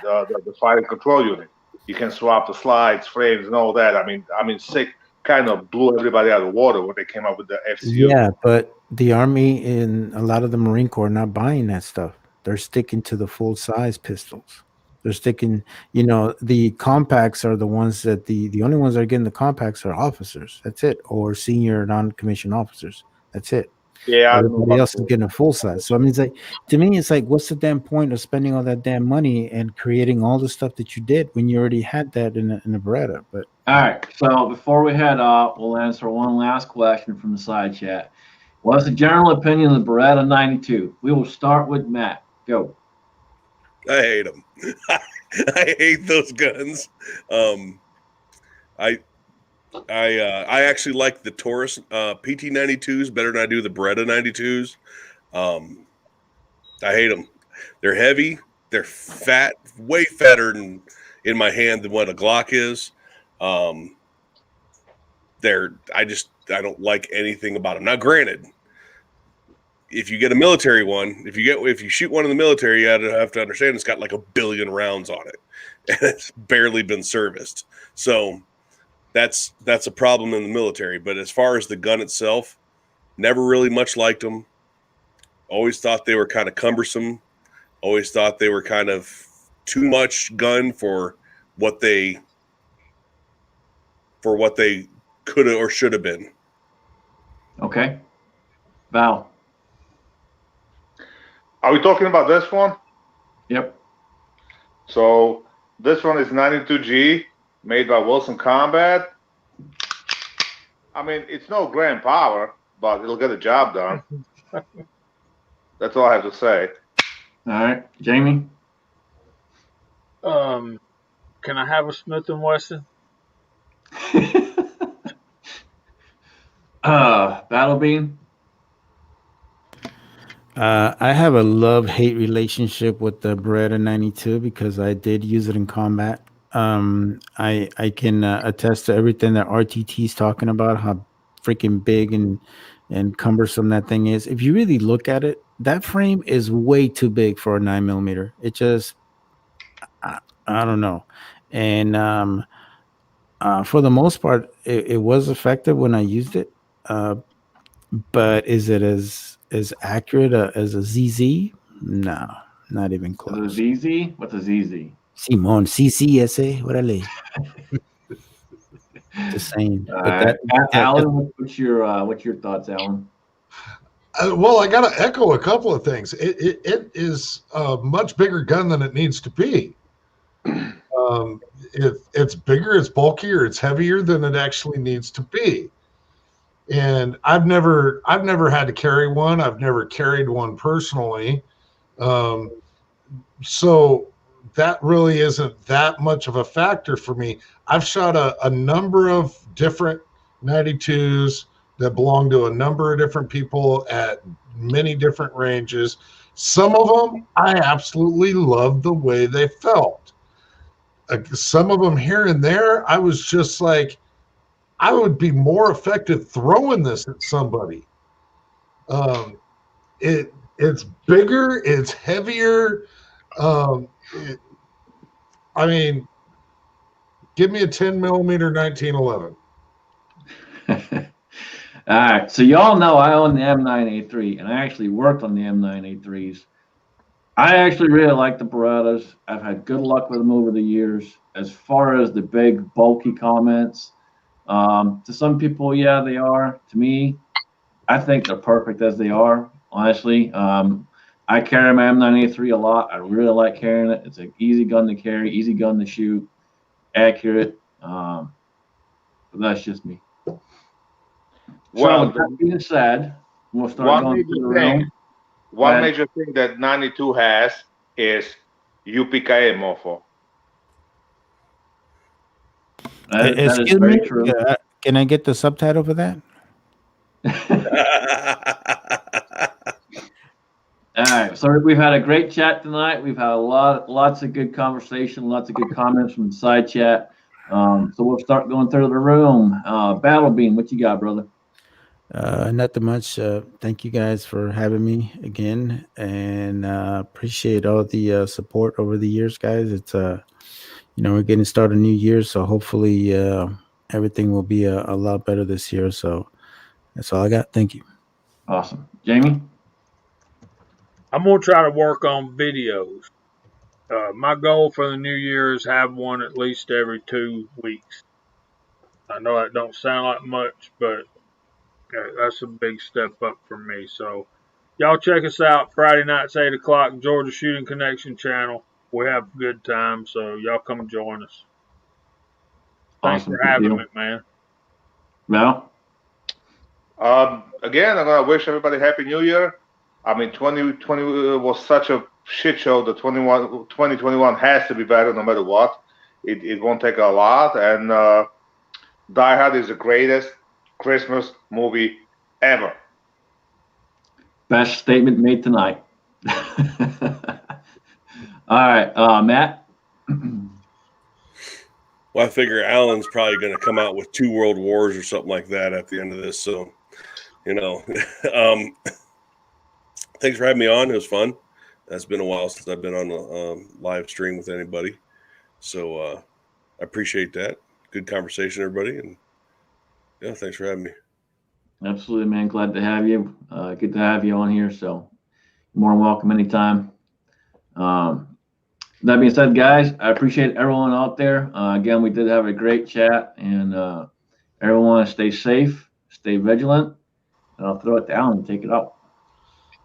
[SPEAKER 5] fire control unit, you can swap the slides, frames, and all that. I mean, SIG kind of blew everybody out of the water when they came up with the FCU.
[SPEAKER 8] Yeah, but the Army and a lot of the Marine Corps are not buying that stuff. They're sticking to the full size pistols. They're sticking, the compacts are the ones that the only ones that are getting the compacts are officers. That's it. Or senior non-commissioned officers. That's it.
[SPEAKER 5] Yeah,
[SPEAKER 8] everybody else is getting a full size. So I mean, it's like, to me, it's like, what's the damn point of spending all that damn money and creating all the stuff that you did when you already had that in a Beretta? But
[SPEAKER 1] all right. So before we head off, we'll answer one last question from the side chat. What's the general opinion of the Beretta 92? We will start with Matt. Go.
[SPEAKER 4] I hate them. I hate those guns. I actually like the Taurus PT 92s better than I do the Beretta 92s. I hate them. They're heavy. They're fat, way fatter in my hand than what a Glock is. I don't like anything about them. Now, granted, if you get a military one, if you shoot one in the military, you have to understand it's got like 1 billion rounds on it, and it's barely been serviced. So that's a problem in the military. But as far as the gun itself, never really much liked them. Always thought they were kind of cumbersome. Always thought they were kind of too much gun for what they could have or should have been.
[SPEAKER 1] Okay. Val.
[SPEAKER 5] Are we talking about this one?
[SPEAKER 1] Yep.
[SPEAKER 5] So this one is 92G, made by Wilson Combat. I mean, it's no grand power, but it'll get the job done. That's all I have to say.
[SPEAKER 1] All right, Jamie.
[SPEAKER 6] Can I have a Smith & Wesson?
[SPEAKER 1] Battle Bean.
[SPEAKER 8] I have a love-hate relationship with the Beretta 92 because I did use it in combat. I can attest to everything that RTT is talking about, how freaking big and cumbersome that thing is. If you really look at it, that frame is way too big for a 9mm. It just, I don't know. And for the most part, it was effective when I used it. But is it as accurate as a ZZ? No, not even close.
[SPEAKER 1] A ZZ? What's a ZZ?
[SPEAKER 8] Simon, CCSA, órale. Just saying.
[SPEAKER 1] Alan, what's your thoughts, Alan?
[SPEAKER 2] Well, I got to echo a couple of things. It is a much bigger gun than it needs to be. It's bigger, it's bulkier, it's heavier than it actually needs to be. And I've never had to carry one. I've never carried one personally. So that really isn't that much of a factor for me. I've shot a number of different 92s that belong to a number of different people at many different ranges. Some of them, I absolutely loved the way they felt. Some of them here and there, I was just like, I would be more effective throwing this at somebody. It's bigger, it's heavier. I mean, give me a 10 millimeter 1911.
[SPEAKER 1] All right, so y'all know I own the M9A3, and I actually worked on the M9A3s. I actually really like the Berettas. I've had good luck with them over the years. As far as the big, bulky comments, to some people, yeah, they are. To me, I think they're perfect as they are, honestly. I carry my M9A3 a lot. I really like carrying it. It's an easy gun to carry, easy gun to shoot, accurate. But that's just me.
[SPEAKER 5] Well,
[SPEAKER 1] so, that being said, we'll start
[SPEAKER 5] one
[SPEAKER 1] going
[SPEAKER 5] major
[SPEAKER 1] through the
[SPEAKER 5] thing,
[SPEAKER 1] room.
[SPEAKER 5] one major thing that 92 has is UPKA, mofo.
[SPEAKER 1] That is
[SPEAKER 8] Excuse
[SPEAKER 1] very
[SPEAKER 8] me.
[SPEAKER 1] true.
[SPEAKER 8] Can I get the subtitle for that?
[SPEAKER 1] All right, so we've had a great chat tonight. We've had lots of good conversation, lots of good comments from the side chat. So we'll start going through the room. Battle Beam, what you got, brother?
[SPEAKER 8] Not too much. Thank you guys for having me again, and appreciate all the support over the years, guys. It's we're getting started a new year, so hopefully everything will be a lot better this year. So that's all I got. Thank you.
[SPEAKER 1] Awesome. Jamie?
[SPEAKER 6] I'm going to try to work on videos. My goal for the new year is have one at least every 2 weeks. I know that don't sound like much, but that's a big step up for me. So y'all check us out Friday nights, 8 o'clock, Georgia Shooting Connection channel. We have a good time, so y'all come join us. Thanks
[SPEAKER 1] Awesome.
[SPEAKER 6] for having me, man.
[SPEAKER 1] Well?
[SPEAKER 5] Again, I'm going to wish everybody Happy New Year. I mean, 2020 was such a shit show. The 2021 has to be better no matter what. It won't take a lot. And Die Hard is the greatest Christmas movie ever.
[SPEAKER 1] Best statement made tonight. All right, Matt?
[SPEAKER 4] Well, I figure Alan's probably going to come out with 2 world wars or something like that at the end of this. So, thanks for having me on. It was fun. It's been a while since I've been on a live stream with anybody. So I appreciate that. Good conversation, everybody. And yeah, thanks for having me.
[SPEAKER 1] Absolutely, man. Glad to have you. Good to have you on here. So more than welcome anytime. That being said, guys, I appreciate everyone out there. Again, we did have a great chat, and everyone stay safe, stay vigilant. And I'll throw it to Alan to take it up.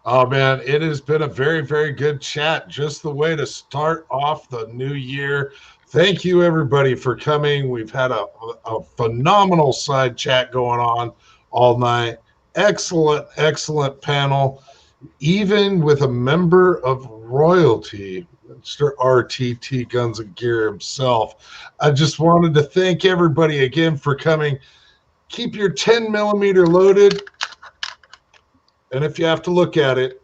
[SPEAKER 2] Oh, man, it has been a very, very good chat. Just the way to start off the new year. Thank you, everybody, for coming. We've had a phenomenal side chat going on all night. Excellent, excellent panel. Even with a member of royalty, Mr. RTT Guns and Gear himself. I just wanted to thank everybody again for coming. Keep your 10 millimeter loaded. And if you have to look at it,